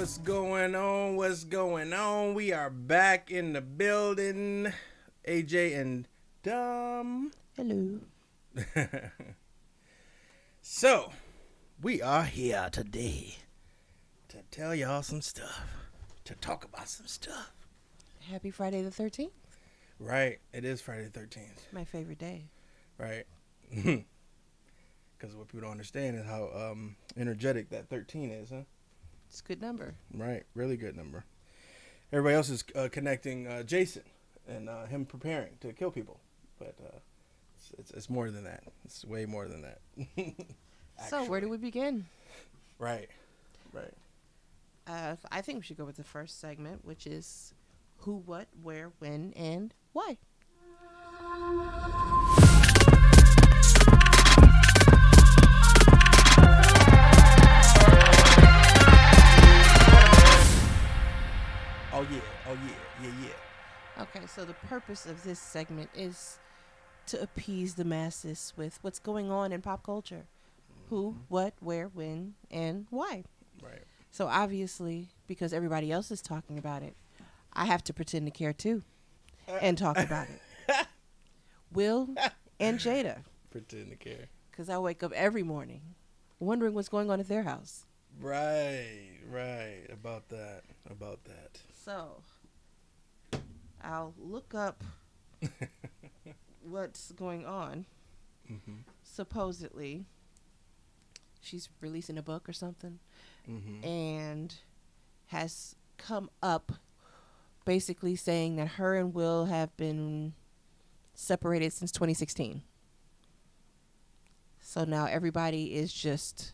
What's going on? What's going on? We are back in the building. AJ and Dom. Hello. So, we are here today to tell y'all some stuff, to talk about some stuff. Happy Friday the 13th. Right, it is Friday the 13th. My favorite day. Right. Because what people don't understand is how energetic that 13 is, huh? It's a good number. Right, really good number. Everybody else is connecting Jason and him preparing to kill people, but it's more than that. It's way more than that. So where do we begin? Right. I think we should go with the first segment, which is who, what, where, when, and why. Oh yeah. Okay, so the purpose of this segment is to appease the masses with what's going on in pop culture. Who, what, where, when, and why. Right. So obviously, because everybody else is talking about it, I have to pretend to care too and talk about it. Will and Jada. Pretend to care. Because I wake up every morning wondering what's going on at their house. Right. About that. So, I'll look up what's going on. Mm-hmm. Supposedly, she's releasing a book or something, Mm-hmm. and has come up basically saying that her and Will have been separated since 2016. So now everybody is just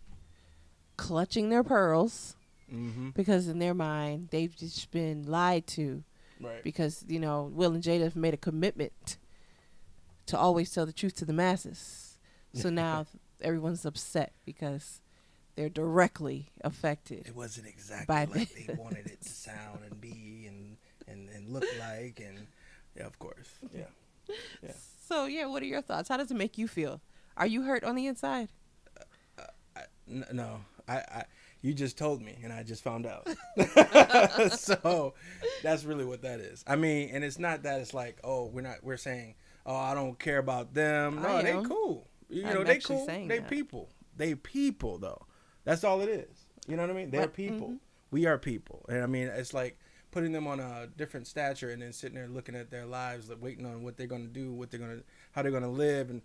clutching their pearls Mm-hmm. because in their mind they've just been lied to. Right. Because, you know, Will and Jada have made a commitment to always tell the truth to the masses. So now everyone's upset because they're directly affected. It wasn't exactly by like they wanted it to sound and be and look like, and yeah, of course. Yeah. So, yeah, what are your thoughts? How does it make you feel? Are you hurt on the inside? No, I you just told me and I just found out. So that's really what that is. I mean, and it's not that it's like, oh, we're saying, oh, I don't care about them. No, they cool. You know, they cool. They people. They people though. That's all it is. You know what I mean? They're people. Mm-hmm. We are people. And I mean, it's like putting them on a different stature and then sitting there looking at their lives, like waiting on what they're going to do, how they're going to live, and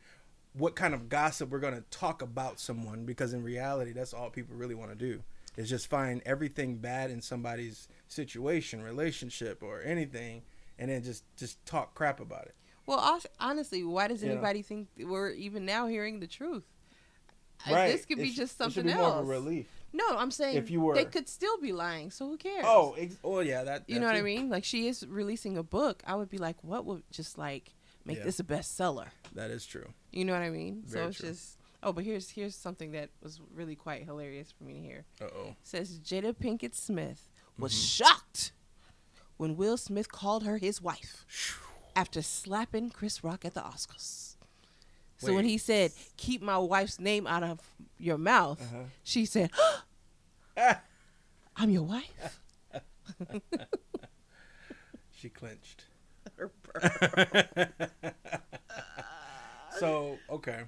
what kind of gossip we're going to talk about someone, because in reality, that's all people really want to do is just find everything bad in somebody's situation, relationship, or anything, and then just talk crap about it. Well, honestly, why does anybody think we're even now hearing the truth? Right. This could be just something it should be else. More of a relief. No, I'm saying if you were, they could still be lying, so who cares? Oh, yeah, that you know what I mean? Like, she is releasing a book. I would be like, what would just like make this a bestseller? That is true. You know what I mean? Very so it's true. just but here's something that was really quite hilarious for me to hear. It says Jada Pinkett Smith was shocked when Will Smith called her his wife after slapping Chris Rock at the Oscars. So when he said, "Keep my wife's name out of your mouth," she said, "I'm your wife." She clenched. So, okay.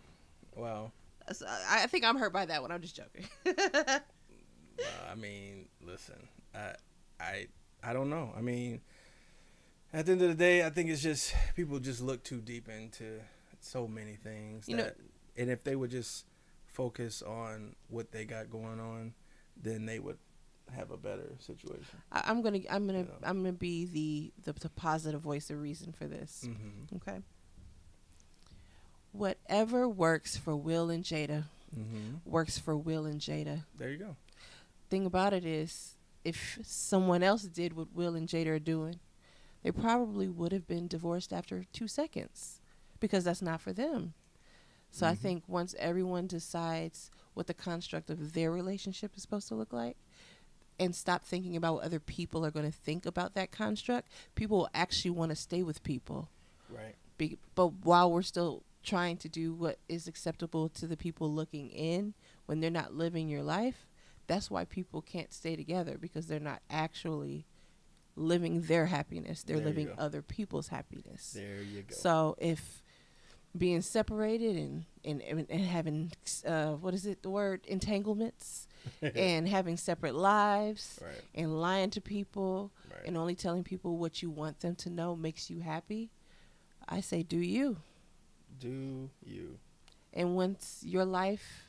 Wow. So I think I'm hurt by that one. I'm just joking. I mean, listen, I don't know. I mean, at the end of the day, I think it's just people just look too deep into so many things. And if they would just focus on what they got going on, then they would have a better situation. I'm gonna be the positive voice of reason for this. Mm-hmm. Okay. Whatever works for Will and Jada works for Will and Jada. There you go. Thing about it is, if someone else did what Will and Jada are doing, they probably would have been divorced after 2 seconds, because that's not for them. So I think once everyone decides what the construct of their relationship is supposed to look like, and stop thinking about what other people are going to think about that construct, people will actually want to stay with people. Right. But while we're still trying to do what is acceptable to the people looking in, when they're not living your life, That's why people can't stay together, because they're not actually living their happiness. They're There you living go. other people's happiness. There you go. So if being separated and having what is it, the word, entanglements, and having separate lives, Right. and lying to people, Right. and only telling people what you want them to know makes you happy, I say do you. Do you? And once your life,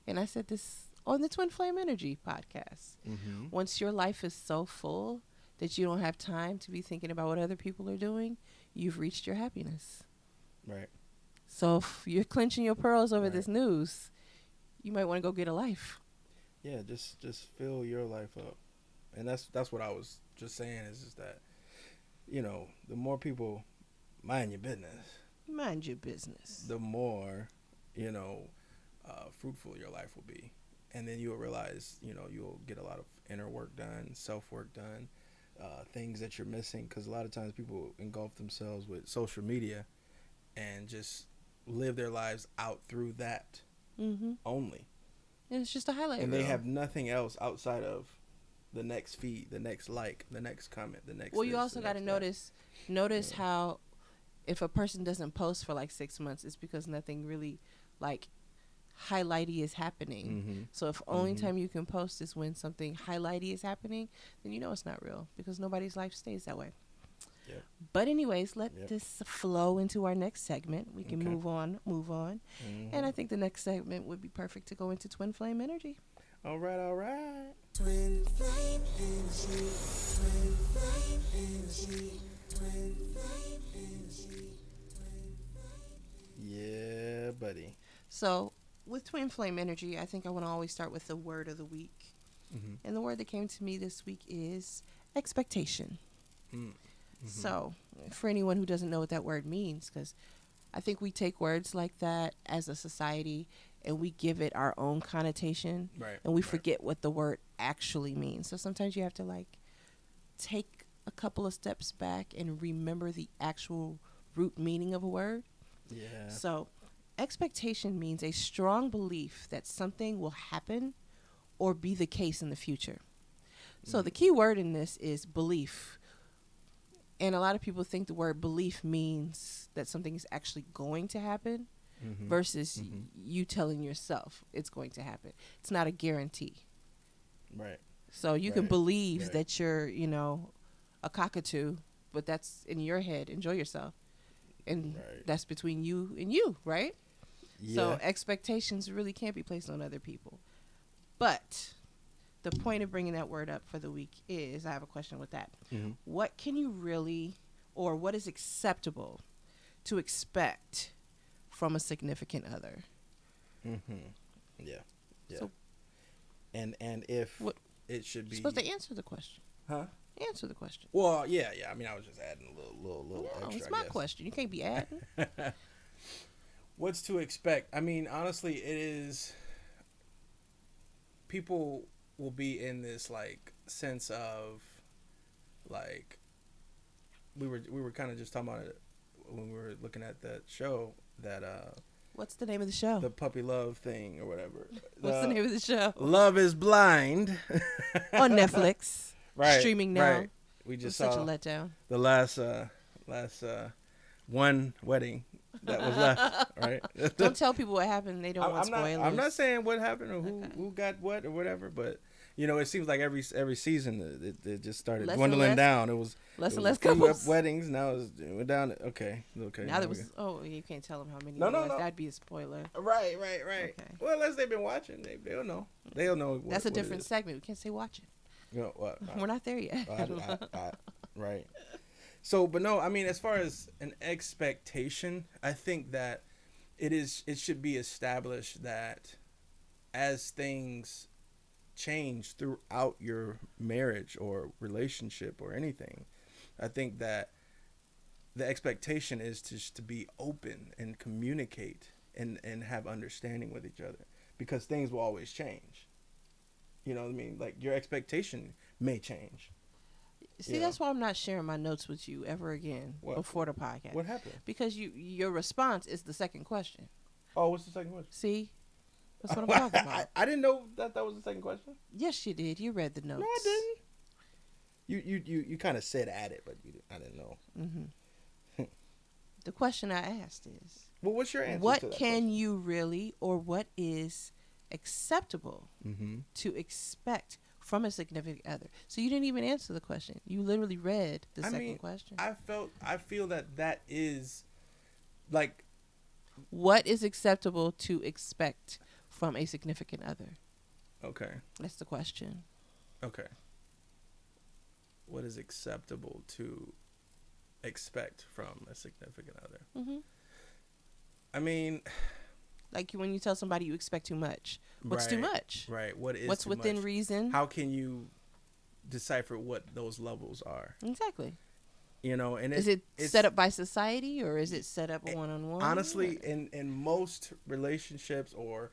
and I said this on the Twin Flame Energy podcast, Mm-hmm. once your life is so full that you don't have time to be thinking about what other people are doing, you've reached your happiness. Right. So if you're clenching your pearls over Right. this news, you might want to go get a life. Yeah, just fill your life up. And that's what I was just saying, is just that, the more people mind your business, Mind your business. the more, fruitful your life will be. And then you'll realize, you'll get a lot of inner work done, self-work done, things that you're missing. Because a lot of times people engulf themselves with social media and just live their lives out through that Mm-hmm. only. And it's just a highlight And they reel. have nothing else outside of the next feed, the next like, the next comment, the next. Well, you this, also the got to next that. notice Yeah. how if a person doesn't post for like 6 months, it's because nothing really like highlighty is happening. Mm-hmm. So if only Mhm. time you can post is when something highlighty is happening, then you know it's not real, because nobody's life stays that way. Yep. But anyways, let Yep. this flow into our next segment. We can Okay. move on. Mhm. And I think the next segment would be perfect to go into Twin Flame Energy. All right. Twin flame energy, twin flame energy, twin flame energy, twin flame. Yeah, buddy. So with Twin Flame Energy, I think I want to always start with the word of the week. Mm-hmm. And the word that came to me this week is expectation. Mm. So, for anyone who doesn't know what that word means, because I think we take words like that as a society and we give it our own connotation, Right. and we right. forget what the word actually means. So sometimes you have to like take a couple of steps back and remember the actual root meaning of a word. Yeah. So, expectation means a strong belief that something will happen or be the case in the future. So, the key word in this is belief. And a lot of people think the word belief means that something is actually going to happen Mhm. versus Mhm. you telling yourself it's going to happen. It's not a guarantee. Right. So, you can Right, believe right. that you're, a cockatoo, but that's in your head. Enjoy yourself. And Right. that's between you and you, right? Yeah. So expectations really can't be placed on other people. But the point of bringing that word up for the week is, I have a question with that. Mhm. What can you really, or what is acceptable to expect from a significant other? Mhm. Yeah. Yeah. So- and if What- it should You're be. supposed to answer the question. Huh? Answer the question. Well, yeah. I mean, I was just adding a little No, extra. it's I my guess. question. You can't be adding. What's to expect? I mean, honestly, it is. People will be in this like sense of, like, we were kind of just talking about it when we were looking at that show, that What's the name of the show? the puppy love thing or whatever. What's the name of the show? Love is Blind On Netflix. Right, Streaming now. right. We It was just such a saw letdown. the last one wedding that was left, right? Don't tell people what happened. They don't want spoilers. I'm not saying what happened or who got what or whatever, but it seems like every season it just started Less and dwindling less- down. It was Less and it was less a few couples. weddings. Now it went down. Okay. Now there we was. Oh, you can't tell them how many. No, there no, was. no. That'd be a spoiler. go. Right. Okay. Well, unless they've been watching, they'll know. They'll know. That's a what it different is. segment. We can't say watch it. What? We're not there yet. Right. So, but no, I mean, as far as an expectation, I think that it should be established that as things change throughout your marriage or relationship or anything, I think that the expectation is just to be open and communicate and have understanding with each other, because things will always change. You know what I mean? Like, your expectation may change. See, Yeah. that's why I'm not sharing my notes with you ever again What? before the podcast. What happened? Because your response is the second question. Oh, what's the second one? See, That's what I'm talking about. I didn't know that was the second question. Yes, you did. You read the notes. No, I didn't. You kind of said at it, but I didn't know. Mm-hmm. The question I asked is, Well, what's your answer? what to that can question? you really, or what is acceptable Mm-hmm. to expect from a significant other? So you didn't even answer the question. You literally read the second question. I feel that is like What is acceptable to expect from a significant other? okay. That's the question. Okay. What is acceptable to expect from a significant other? Mm-hmm. I mean, Like when you tell somebody you expect too much. What's too right, much? Right. What is What's too within much? reason? How can you decipher what those levels are? Exactly. You know, and Is it set up by society or is it set up one-on-one? honestly, in most relationships or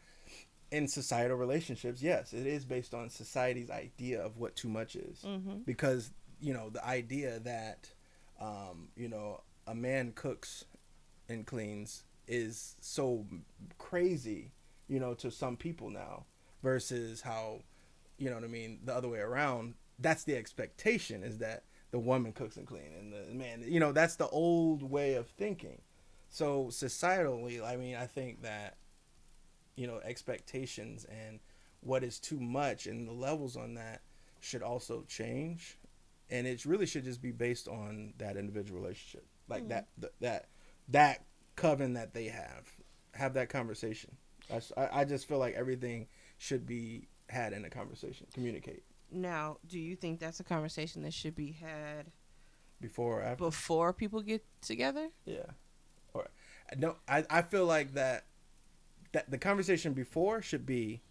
in societal relationships, yes, it is based on society's idea of what too much is. Mm-hmm. Because the idea that a man cooks and cleans is so crazy, to some people now, versus how, you know what I mean, the other way around. That's the expectation, is that the woman cooks and cleans and the man, that's the old way of thinking. So societally, I mean, I think that, expectations and what is too much and the levels on that should also change. And it really should just be based on that individual relationship, like that coven that they have that conversation. I just feel like everything should be had in a conversation, communicate Now, do you think that's a conversation that should be had before or after. before people get together? Yeah. Or no, I feel like that the conversation before should be,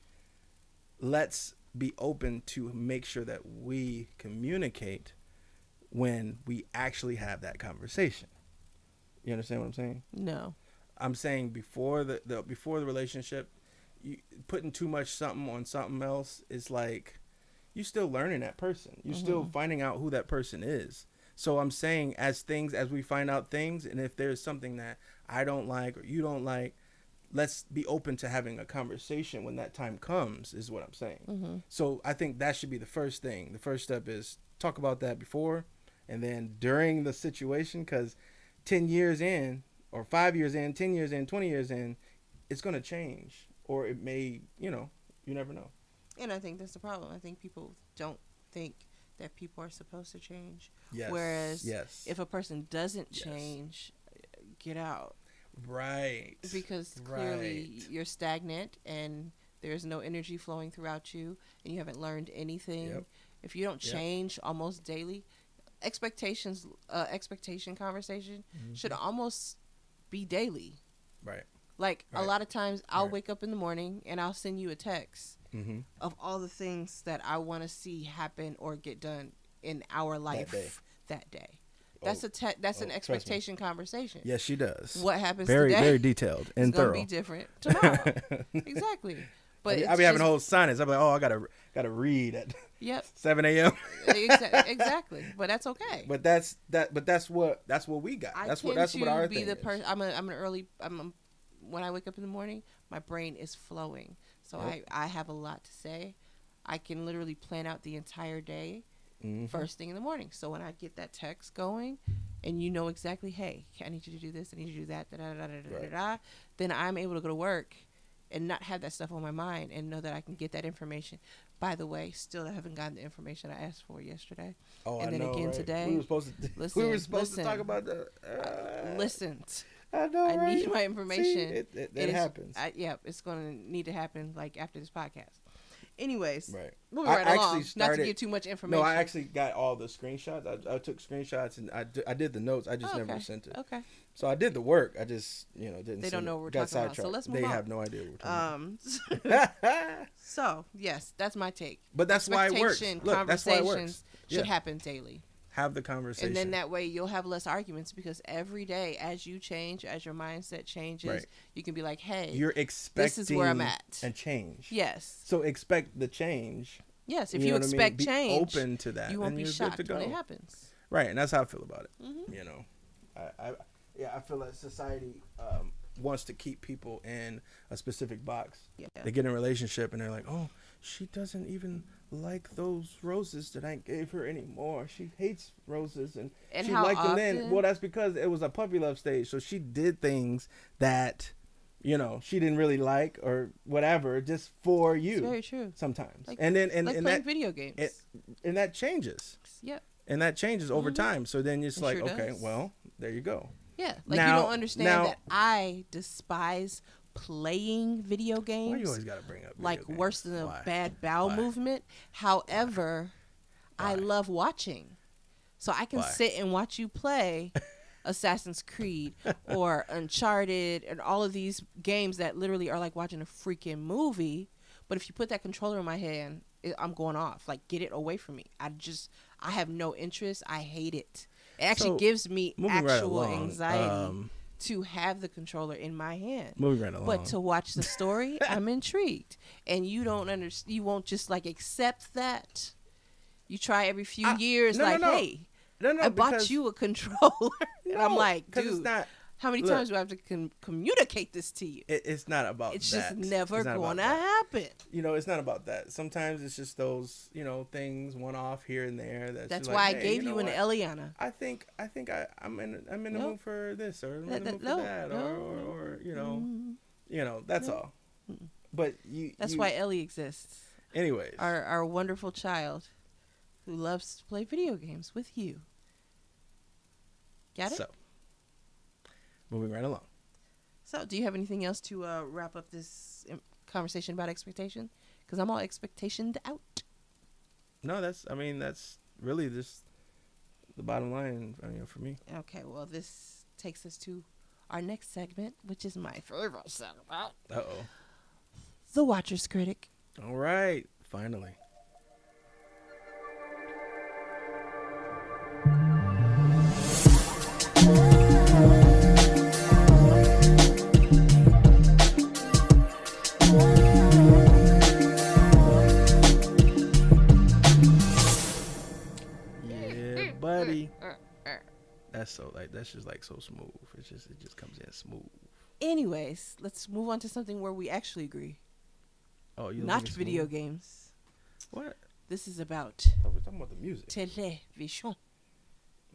let's be open to make sure that we communicate when we actually have that conversation. You understand what I'm saying? No. I'm saying before the before the relationship, you putting too much something on something else is like you're still learning that person. You're still finding out who that person is. So I'm saying as we find out things, and if there's something that I don't like or you don't like, let's be open to having a conversation when that time comes, is what I'm saying. Mm-hmm. So I think that should be the first thing. The first step is talk about that before, and then during the situation, because 10 years in, or 5 years in, 10 years in, 20 years in, it's going to change. Or it may, you never know. And I think that's the problem. I think people don't think that people are supposed to change. Yes. Whereas yes. if a person doesn't Yes. change, get out. Right. Because clearly you're stagnant and there's no energy flowing throughout you and you haven't learned anything. Yep. If you don't Yep. change almost daily, expectation conversation should almost be daily. Right. Like a Right. lot of times I'll Right. wake up in the morning and I'll send you a text Mm-hmm. of all the things that I want to see happen or get done in our life that day. That's an trust me. expectation conversation. Yes, she does. What happens Very, today very detailed and is going to thorough. be different tomorrow. Exactly. But I'll be having a whole sinus. I'll be like, I gotta read at Yep. 7 a.m. Exactly. But that's okay. But that's what we got. I That's tend what to our be thing the is. person. When I wake up in the morning, my brain is flowing. So Yep. I have a lot to say. I can literally plan out the entire day Mhm. first thing in the morning. So when I get that text going, and you know exactly, hey, I need you to do this, I need you to do that, Right. then I'm able to go to work and not have that stuff on my mind and know that I can get that information. By the way, still haven't gotten the information I asked for yesterday. Oh, and I then know, again right? today. We were supposed to. Listen, to talk about the. Listened. I know. I right? need my information. See, it is- happens. it's going to need to happen like after this podcast. Anyways, Right. moving I right actually along. Not to started- give too much information. No, I actually got all the screenshots. I took screenshots and I did the notes. I just never sent it. Okay. So I did the work. I just didn't. They send don't know it. what we're Got talking about. So sidetracked. let's move They on. have no idea what we're talking So yes, that's my take. But that's why it works. Expectation Look, that's why it works. conversations should Yeah. happen daily. Have the conversation. And then that way you'll have less arguments because every day as you change, as your mindset changes, Right. you can be like, hey, You're expecting this is where I'm at. a change. Yes. So expect the change. Yes. If You you, know what I mean? expect Be change, open to that, you won't and be you're good shocked to when it go. happens. Right, and that's how I feel about it. Mhm. You know, I feel like society wants to keep people in a specific box. Yeah. They get in a relationship and they're like, oh, she doesn't even like those roses that I gave her anymore. She hates roses, and And she how liked them then. often- Well, that's because it was a puppy love stage, so she did things that, you know, she didn't really like or whatever, just for you. It's very true. Sometimes, Like- and then like playing that video games. and that changes, Yep. and that changes over time. So then it's It like, sure okay, does. well, there you go. Yeah. Like Now- you don't understand now- that I despise playing video games. Why you always got to bring up video like games? worse than a Why? bad bowel Why? movement. However, I Why? love watching. So I can Why? sit and watch you play Assassin's Creed or Uncharted and all of these games that literally are like watching a freaking movie. But if you put that controller in my hand, I'm going off. Like, get it away from me. I have no interest. I hate it. It actually So, gives me moving right actual along, anxiety to have the controller in my hand. Moving right along. But to watch the story, I'm intrigued. And you don't understand. You won't just like accept that. You try every few years, no, like, no. hey, no, I bought because- you a controller, and I'm No, like, 'cause dude, it's not. how many look. times do I have to communicate this to you? It's not about It's that. just never It's not about gonna that. happen. You know, it's not about that. Sometimes it's just those, you know, things one off here and there. That's like, why I hey, gave know you an what? Eliana. I think I'm in the No. mood for this, or I'm in That- the mood no, for that, no. or you know, that's all. But That's why Ellie exists. Anyways, Our wonderful child who loves to play video games with you. Got it? So, moving right along. So, do you have anything else to wrap up this conversation about expectation? Because I'm all expectationed out. No, that's really just the bottom line, for me. Okay, well, this takes us to our next segment, which is my favorite segment. Uh-oh. The Watcher's Critic. All right, finally. Yeah, buddy. That's just like so smooth. It just comes in smooth. Anyways, let's move on to something where we actually agree. Oh, you don't Not think it's video smooth? games. What? This is about Oh, we're talking about the music. television.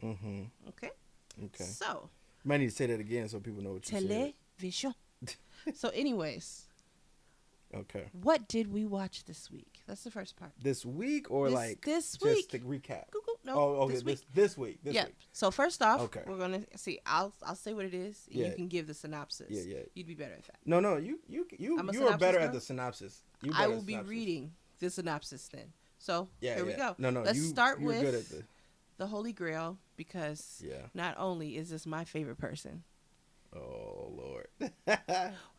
Mm-hmm. Okay? Okay. So, Might need to say that again so people know what you said. television. So, anyways, Okay. what did we watch this week? That's the first part. This week or This- like this just week. to recap? Google. No, Oh, okay. this week. This week. This Yep. week. So first off, Okay. we're gonna see. I'll say what it is. And Yeah. You can give the synopsis. Yeah, yeah. You'd be better at that. No, you I'm a you are better synopsis at girl? the synopsis. You I better will at be synopsis. reading the synopsis then. So Yeah, here we yeah. go. No, Let's start you're with good at the Holy Grail because Yeah. not only is this my favorite person, Oh Lord.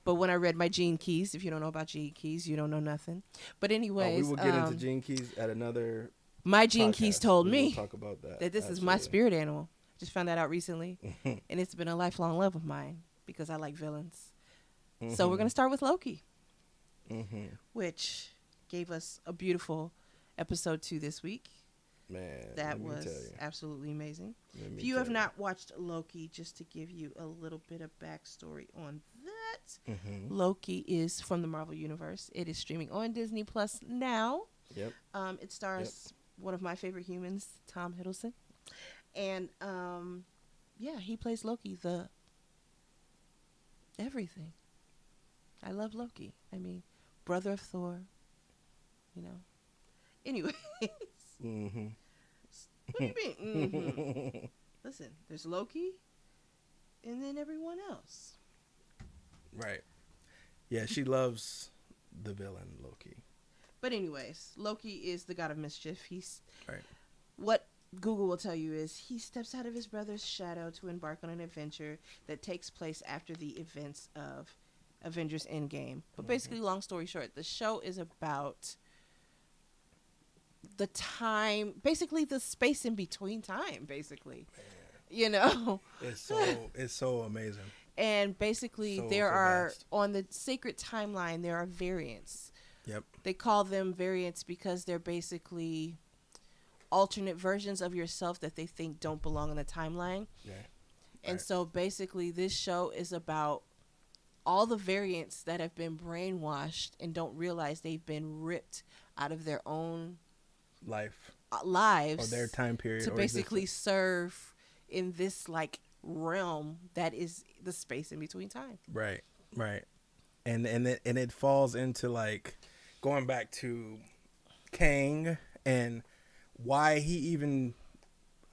but when I read my Gene Keys, if you don't know about Gene Keys, you don't know nothing. But Oh, anyways, we will get into Gene Keys at another. my Gene Keys podcast. told We me will talk about that. that this is my Absolutely. spirit animal. Just found that out recently, and it's been a lifelong love of mine because I like villains. So we're gonna start with Loki, Mm-hmm. which gave us a beautiful episode 2 this week. Man, That let me was tell you. absolutely amazing. Let me If you have tell not watched Loki, just to give you a little bit of backstory on that, Mhm. Loki is from the Marvel Universe. It is streaming on Disney Plus now. Yep. It stars one of my favorite humans, Tom Hiddleston. And, yeah, he plays Loki, the everything. I love Loki. I mean, brother of Thor, you know. Anyways, Mm-hmm. what do you mean? Mhm. Listen, there's Loki, and then everyone else. Right. Yeah, she loves the villain Loki. But anyways, Loki is the god of mischief. He's Right. what Google will tell you is he steps out of his brother's shadow to embark on an adventure that takes place after the events of Avengers Endgame. But basically, long story short, the show is about the time, basically the space in between time, basically. You know? It's so amazing. And basically, So there are, vast. on the sacred timeline, there are variants. Yep. They call them variants because they're basically alternate versions of yourself that they think don't belong in the timeline. Yeah. And Right. so basically, this show is about all the variants that have been brainwashed and don't realize they've been ripped out of their own Life lives or their time period to or basically existence. serve in this like realm that is the space in between time. Right, right, and it falls into like going back to Kang and why he even,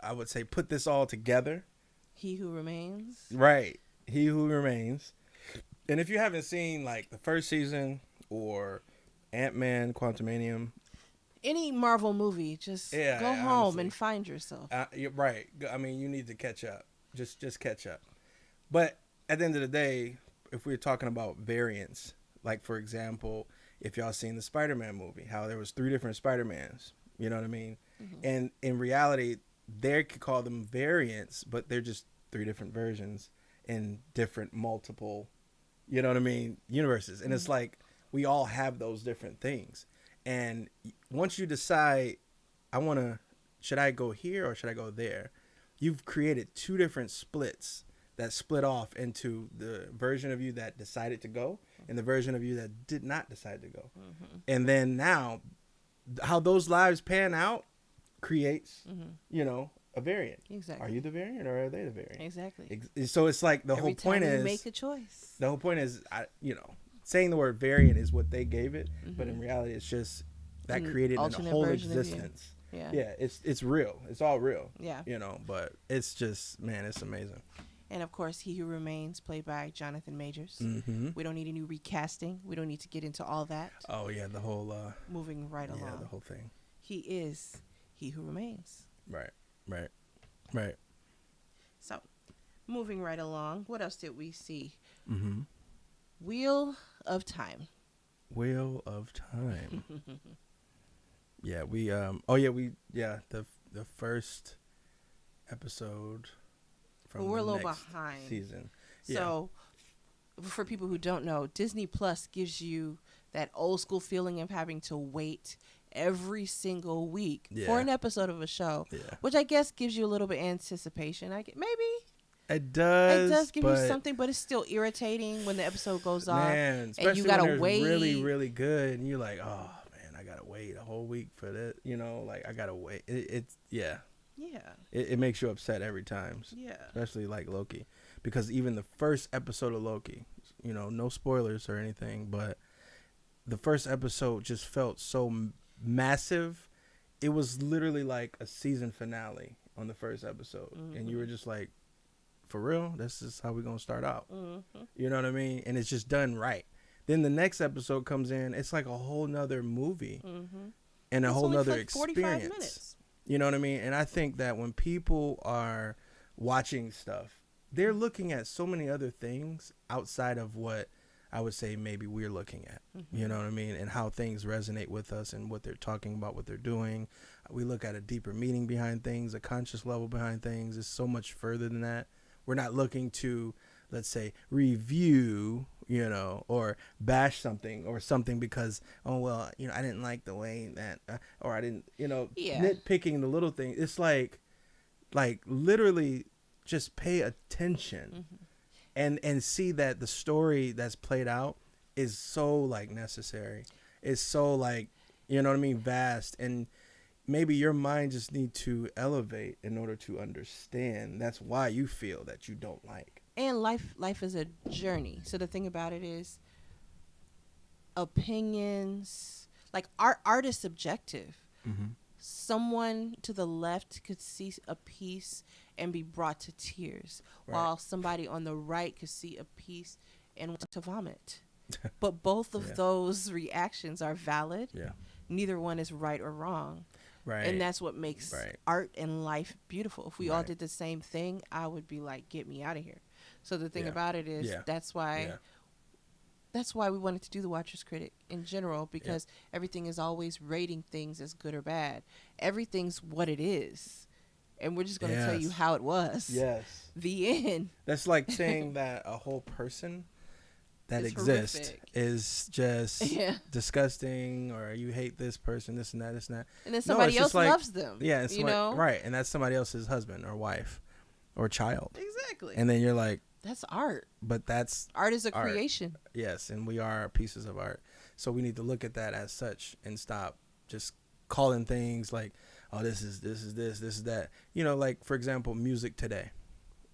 I would say, put this all together. He Who Remains. Right, He Who Remains. And if you haven't seen like the first season or Ant-Man, Quantumanium, Any Marvel movie, just Yeah, go home honestly. and find yourself. you're right. I mean, you need to catch up. Just catch up. But at the end of the day, if we're talking about variants, like for example, if y'all seen the Spider-Man movie, how there was 3 different Spider-Mans, you know what I mean? And in reality, they could call them variants, but they're just 3 different versions in different multiple, you know what I mean, universes. And it's like we all have those different things. And once you decide, should I go here or should I go there? You've created 2 different splits that split off into the version of you that decided to go and the version of you that did not decide to go. And then now, how those lives pan out creates, a variant. Exactly. Are you the variant or are they the variant? Exactly. So it's like the Every whole point time you is make a choice. the whole point is, saying the word variant is what they gave it, but in reality, it's just that An created a alternate whole version of you. existence. Yeah. Yeah, it's real. It's all real. Yeah. But it's just, man, it's amazing. And of course, He Who Remains, played by Jonathan Majors. Mm-hmm. We don't need any recasting. We don't need to get into all that. Oh yeah, the whole Moving right yeah, along. the whole thing. He is He Who Remains. Right. So, moving right along, what else did we see? Mm-hmm. Wheel of Time. Wheel of Time. Yeah, the first episode from Well, we're a the little next behind. season. So, for people who don't know, Disney Plus gives you that old school feeling of having to wait every single week for Yeah. an episode of a show, Yeah. which I guess gives you a little bit of anticipation. Maybe It does. it does give you but, something, but it's still irritating when the episode goes off. man, especially you gotta when they're wait. really, really good, and you're like, oh man, I gotta wait a whole week for this. Like I gotta wait. It's Yeah, it makes you upset every time, yeah. especially like Loki, because even the first episode of Loki, no spoilers or anything, but the first episode just felt so massive. It was literally like a season finale on the first episode, and you were just like, for real, this is how we're gonna start out. You know what I mean? And it's just done right. Then the next episode comes in, it's like a whole nother movie and a It's whole only nother like 45 experience. minutes. You know what I mean? And I think that when people are watching stuff, they're looking at so many other things outside of what I would say maybe we're looking at. You know what I mean? And how things resonate with us and what they're talking about, what they're doing. We look at a deeper meaning behind things, a conscious level behind things. It's so much further than that. We're not looking to, let's say, review, or bash something or something because, oh, well, I didn't like the way that, or I didn't, Yeah. nitpicking the little thing. It's like literally just pay attention and see that the story that's played out is so like necessary. It's so like, vast, and maybe your mind just need to elevate in order to understand. That's why you feel that you don't like. And life is a journey. So the thing about it is, opinions, like art is subjective. Someone to the left could see a piece and be brought to tears, while somebody on the right could see a piece and want to vomit. But both of those reactions are valid. Yeah. Neither one is right or wrong. Right. And that's what makes art and life beautiful. If we all did the same thing, I would be like, get me out of here. So the thing about it is, that's why we wanted to do the Watcher's Critic in general, because everything is always rating things as good or bad. Everything's what it is. And we're just going to tell you how it was. Yes. The end. That's like saying that a whole person that It's exists horrific. is just disgusting, or you hate this person, this and that, this and that. And then No, somebody it's else just like, loves them. Yeah, it's you know? right, and that's somebody else's husband or wife or child. Exactly. And then you're like, That's art. but that's Art is a Art. creation. yes, and we are pieces of art. So we need to look at that as such and stop just calling things like, oh, this is this is that. You know, like for example, music today.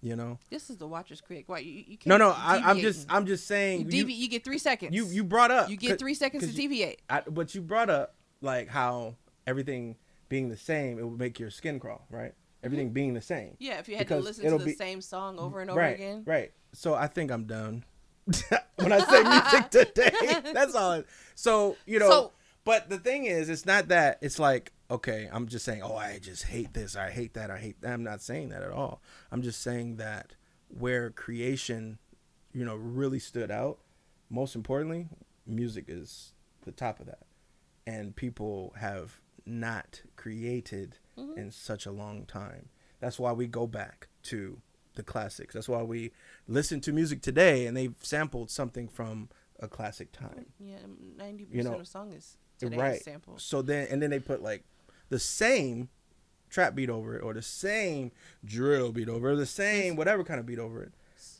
You know, This is the Watcher's Critic. Why you can't? no, keep I'm deviating. just saying. You get 3 seconds. You brought up. You get 3 seconds to 'cause deviate. but you brought up like how everything being the same, it would make your skin crawl, right? Everything being the same. Yeah, if you had to because listen to it'll the be- same song over and over Right, again. right. So I think I'm done. When I say music today, that's all. So you know, So- but the thing is, it's not that. It's like, okay, I'm just saying, oh, I just hate this, I hate that, I hate that. I'm not saying that at all. I'm just saying that where creation, you know, really stood out. Most importantly, music is the top of that, and people have not created in such a long time. That's why we go back to the classics. That's why we listen to music today, and they've sampled something from a classic time. Yeah, 90% You know, of song is today's Right. sample. So then they put like the same trap beat over it, or the same drill beat over it, or the same whatever kind of beat over it.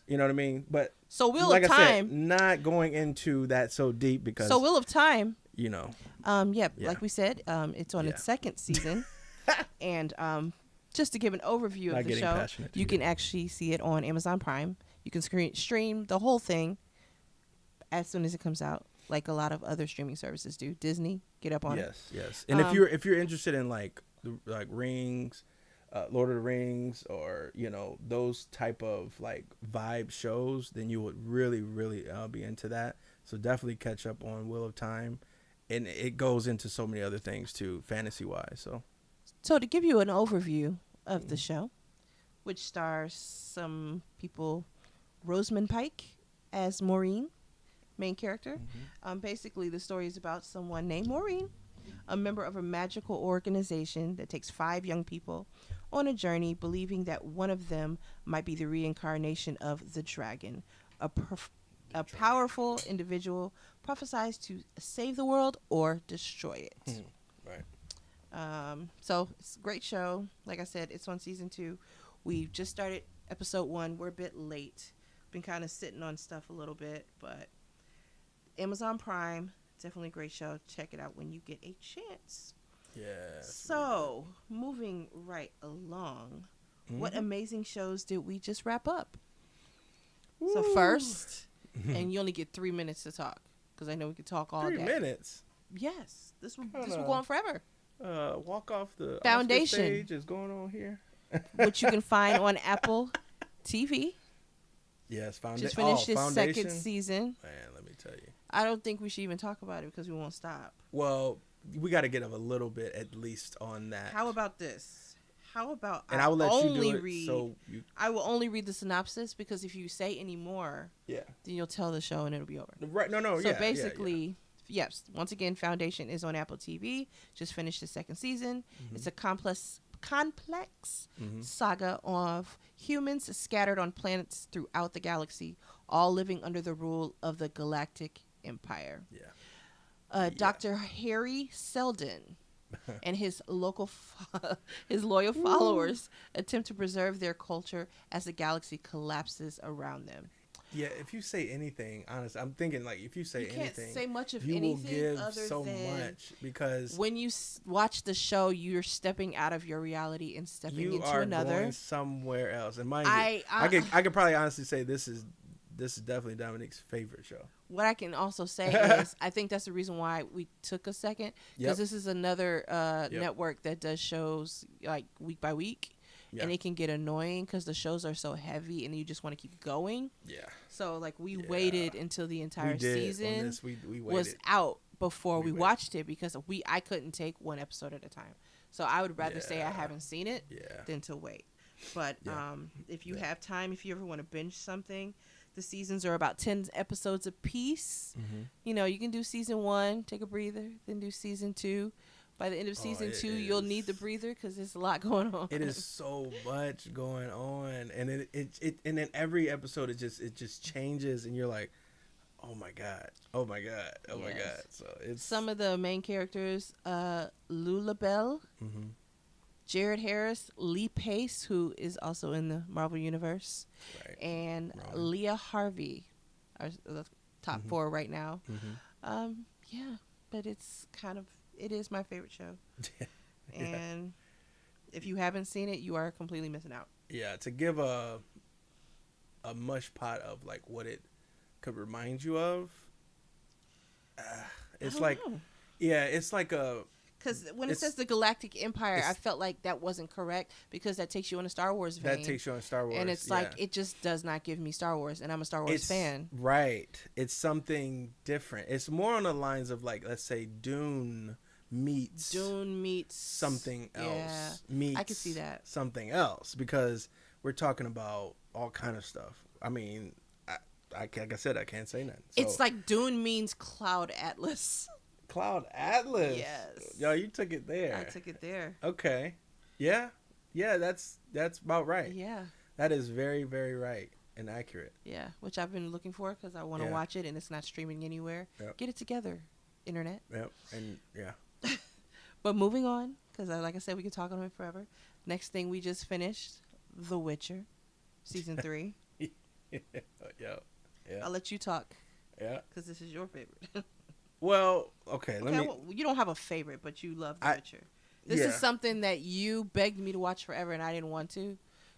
You know what I mean? But So Wheel like of I Time. said, not going into that so deep because So Wheel of Time. you know. Yeah, Yeah. like we said, it's on Yeah. its second season, and just to give an overview Not of the getting show, passionate you here. can actually see it on Amazon Prime. You can stream the whole thing as soon as it comes out, like a lot of other streaming services do. Disney, get up on it. Yes. And if you're interested in like Rings, Lord of the Rings, or you know those type of like vibe shows, then you would really be into that. So definitely catch up on Wheel of Time, and it goes into so many other things too, fantasy wise. So to give you an overview of the show, which stars some people, Rosamund Pike as Maureen, main character. Basically, the story is about someone named Maureen, a member of a magical organization that takes 5 young people on a journey, believing that one of them might be the reincarnation of the dragon, a powerful individual prophesied to save the world or destroy it. Right. So it's a great show. Like I said, it's on season 2. We've just started episode 1. We're a bit late. Been kind of sitting on stuff a little bit, but Amazon Prime, definitely a great show. Check it out when you get a chance. Yes. So, moving right along, what amazing shows did we just wrap up? So first, and you only get 3 minutes to talk, because I know we could talk all 3 day. minutes. Yes, this will Kinda- go on forever. Walk off the Foundation. Oscar stage is going on here. Which you can find on Apple TV. Yes, Just finished its Foundation. second season. Man, let me tell you. I don't think we should even talk about it because we won't stop. Well, we got to get a little bit at least on that. How about this? How about and I will let you only do it. read? So you, I will only read the synopsis because if you say any more, yeah, then you'll tell the show and it'll be over. right? No, So yeah. basically, yes. Once again, Foundation is on Apple TV. Just finished the second season. It's a complex saga of humans scattered on planets throughout the galaxy, all living under the rule of the Galactic Empire. Yeah. Dr. Harry Seldon and his his loyal followers attempt to preserve their culture as the galaxy collapses around them. Yeah, if you say anything, honestly, I'm thinking like if you say You can't anything, say much of you will anything give other so than much because when you watch the show, you're stepping out of your reality and stepping you into are another. going somewhere else. And mind I you, I could probably honestly say this is definitely Dominique's favorite show. What I can also say is I think that's the reason why we took a second, because Yep. this is another network that does shows like week by week. Yeah. And it can get annoying because the shows are so heavy and you just want to keep going. Yeah. So like we waited until the entire We did. season On this, we waited. was out before we waited. watched it because I couldn't take one episode at a time. So I would rather say I haven't seen it Yeah. than to wait. But Yeah. if you have time, if you ever want to binge something, the seasons are about 10 episodes apiece. You know, you can do season 1, take a breather, then do season 2. By the end of season it 2, you'll need the is- breather because there's a lot going on. It is so much going on, and it and then every episode it just changes, and you're like, oh my god, oh my god, oh my Yes. god. So it's Some of the main characters, Lulabelle, Jared Harris, Lee Pace, who is also in the Marvel Universe, Right. and Rowan. Leah Harvey are the top Mhm. 4 right now. Mm-hmm. Yeah, but it is my favorite show. And if you haven't seen it, you are completely missing out. Yeah, to give a mush pot of like what it could remind you of. It's like, it's like a. Because when it It's- says the Galactic Empire, I it's- felt like that wasn't correct because that takes you in a Star Wars vein. That takes you on Star Wars. and it's like, it just does not give me Star Wars, and I'm a Star Wars fan. Right. It's something different. It's more on the lines of like, let's say Dune meets something else. Yeah, Meets I could see that. something else, because we're talking about all kind of stuff. I mean, like I said, I can't say nothing. So, It's like Dune means Cloud Atlas. Cloud Atlas. Yes. Yo, you took it there. I took it there. Okay. Yeah. Yeah, that's about right. Yeah. That is very, very right and accurate. Yeah, which I've been looking for because I want to Yeah. watch it and it's not streaming anywhere. Yep. Get it together, internet. Yep. And yeah. But moving on, because like I said, we could talk on it forever. Next thing we just finished, The Witcher, season 3. Yeah. Yeah. I'll let you talk Yeah. because this is your favorite. Well, okay. Let me. well, you don't have a favorite, but you love The I- Witcher. This yeah. is something that you begged me to watch forever, and I didn't want to,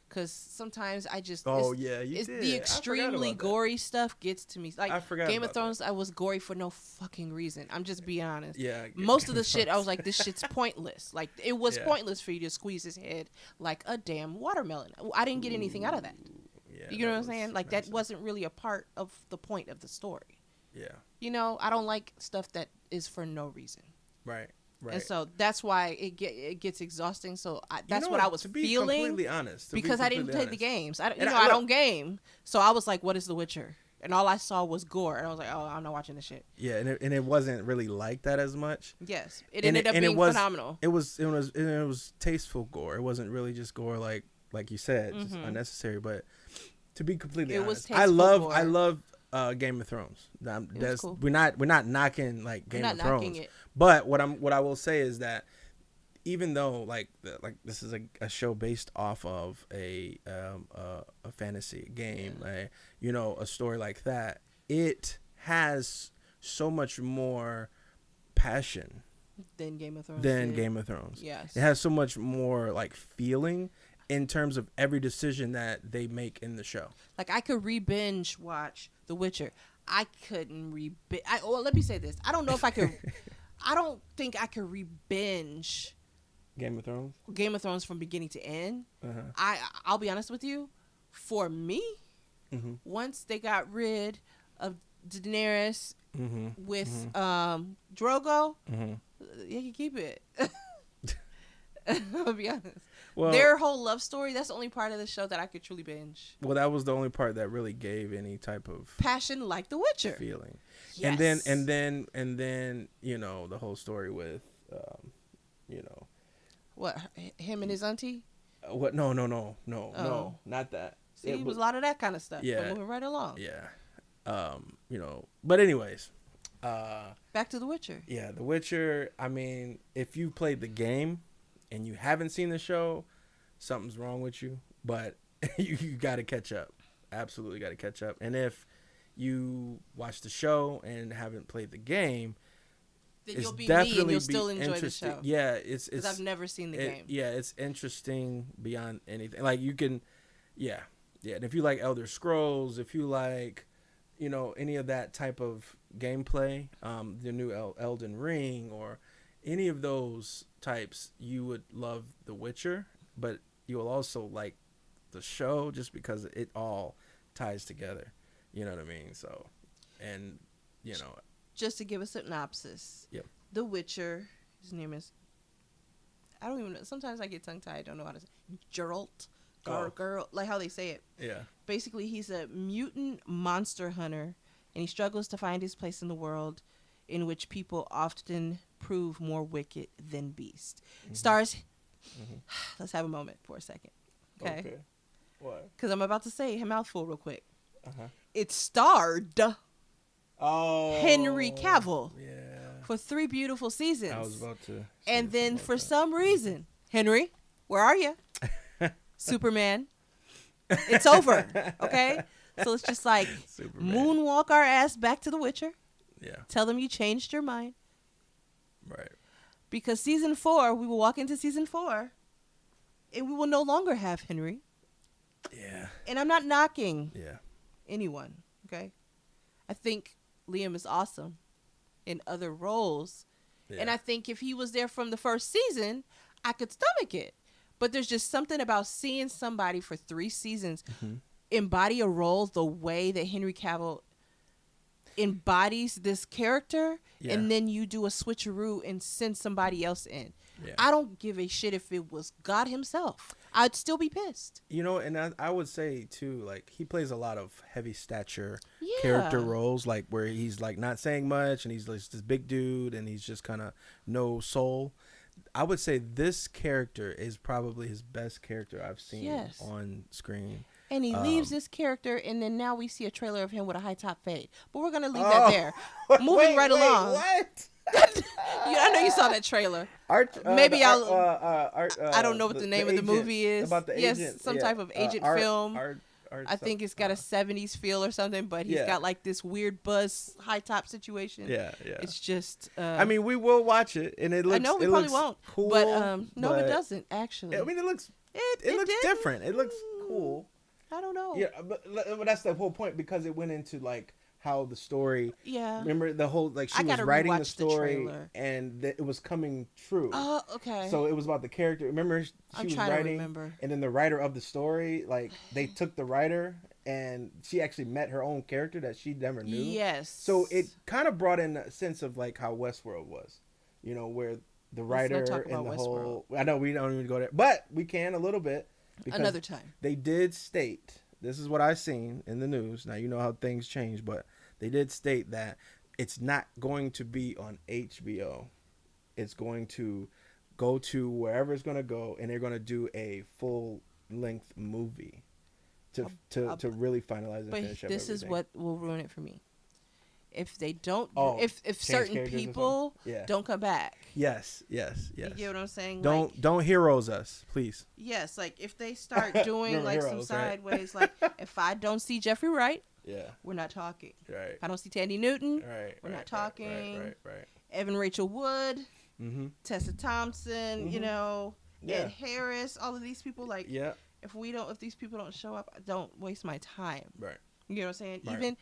because sometimes I just Oh yeah, you it's did. the I forgot extremely about that. gory stuff gets to me. Like I forgot Game of about that. Thrones, I was gory for no fucking reason. I'm just being honest. Yeah. Most of the shit, I was like, this shit's pointless. Like, it was Yeah. pointless for you to squeeze his head like a damn watermelon. I didn't get anything out of that. Yeah, You know that what I'm was saying? Like, that nice. wasn't really a part of the point of the story. Yeah. You know, I don't like stuff that is for no reason. Right. Right. And so that's why it gets exhausting. So that's You know what I was to be feeling completely honest, to be because I didn't play completely the honest. games. I And I look- don't game. So I was like, what is The Witcher? And all I saw was gore. And I was like, oh, I'm not watching this shit. Yeah, and it wasn't really like that as much. Yes. It And ended up and being was, phenomenal. It was tasteful gore. It wasn't really just gore like you said, just Mhm. unnecessary. But to be completely It was honest, I tasteful love gore. Game of Thrones. was That's cool. we're not knocking like Game I'm of not Thrones. knocking it. But what I will say is that even though like this is a show based off of a fantasy game, a story like that, it has so much more passion Then Game of Thrones. than did. Game of Thrones. Yes. It has so much more like feeling in terms of every decision that they make in the show. Like, I could re-binge watch The Witcher. I couldn't well, let me say this. I don't know if I could. I don't think I could re-binge Game of Thrones. Game of Thrones from beginning to end. Uh-huh. I'll be honest with you. For me, Mm-hmm. once they got rid of Daenerys Mm-hmm. with Drogo, Mm-hmm. you can keep it. I'll be honest. Well, Their whole love story, that's the only part of the show that I could truly binge. that was the only part that really gave any type of Passion like The Witcher. feeling. Yes. And then the whole story with What, him and his auntie? what no, Oh. not that. See, It it was was- a lot of that kind of stuff. Yeah. But moving right along. Yeah. But anyways, Back to The Witcher. yeah, The Witcher, I mean, if you played the game and you haven't seen the show, something's wrong with you, but you got to catch up. Absolutely got to catch up. And if you watch the show and haven't played the game, Then it's you'll be me definitely and you'll be still enjoy the interesting. show. Yeah, it's Because I've never seen the game. Yeah, it's interesting beyond anything. Like you can, yeah. And if you like Elder Scrolls, if you like, any of that type of gameplay, the new Elden Ring or any of those types, you would love The Witcher. But you'll also like the show just because it all ties together. You know what I mean? So, and Just to give a synopsis. Yep. The Witcher, his name is, I don't even know. Sometimes I get tongue-tied. I don't know how to say Geralt. Oh. Girl, like how they say it. yeah. Basically, he's a mutant monster hunter, and he struggles to find his place in the world in which people often prove more wicked than beasts. Stars, let's have a moment for a second. Okay? What? Because I'm about to say a mouthful real quick. Uh-huh. It starred Oh. Henry Cavill Yeah. for 3 beautiful seasons. I was about to. And then for some reason, Henry, Where are you, Superman? It's over. Okay, so it's just like Superman. moonwalk our ass back to The Witcher. Yeah. Tell them you changed your mind. Right. Because season 4, we will walk into season 4, and we will no longer have Henry. Yeah. And I'm not knocking Yeah. anyone, okay? I think Liam is awesome in other roles. Yeah. And I think if he was there from the first season, I could stomach it. But there's just something about seeing somebody for 3 seasons embody a role the way that Henry Cavill embodies this character, Yeah. and then you do a switcheroo and send somebody else in. Yeah. I don't give a shit if it was God himself. I'd still be pissed. You know, and I would say too, like, he plays a lot of heavy stature Yeah. character roles, like where he's like not saying much and he's like this big dude and he's just kind of no soul. I would say this character is probably his best character I've seen Yes. on screen. And he leaves this character, and then now we see a trailer of him with a high top fade. But we're gonna leave that there. Moving right along. What? I know you saw that trailer. Art, Maybe Art, I'll. I don't know what the name of the agent, movie is. About the Yes, agent, some yeah. type of agent Art- film. Art I think it's got a 70s feel or something, but he's Yeah. got like this weird buzz high top situation. Yeah, yeah. It's just. I mean, we will watch it, and it looks. I know we it probably looks won't. Cool, but no, but- it doesn't actually. I mean, it looks. It looks didn't. different. It looks cool. I don't know. Yeah, but that's the whole point, because it went into like how the story. Yeah. Remember the whole, like, she I was gotta writing the rewatch the story trailer. and it was coming true. Oh, okay. So it was about the character. Remember, she I'm was trying to writing, remember. and then the writer of the story, like, they took the writer, and she actually met her own character that she never knew. Yes. So it kind of brought in a sense of like how Westworld was, you know, where the Let's not writer talk and about the Westworld. whole. I know we don't even go there, but we can a little bit. Because Another time. they did state, this is what I seen in the news. Now you know how things change, but they did state that it's not going to be on HBO. It's going to go to wherever it's going to go, and they're going to do a full length movie to really finalize and But finish up this is everything. what will ruin it for me. If they don't, Oh, if change certain characters or people something? Yeah. don't come back, Yes. you get what I'm saying? Don't Like, don't heroes us, please. yes, like if they start doing Remember like some Heroes, right? sideways, like if I don't see Jeffrey Wright, Yeah. we're not talking. Right. If I don't see Tandy Newton, Right. We're not right, talking. Right. Evan Rachel Wood, Mm-hmm. Tessa Thompson, you know, Yeah. Ed Harris, all of these people, like Yeah. if these people don't show up, don't waste my time. Right. You know what I'm saying? Right.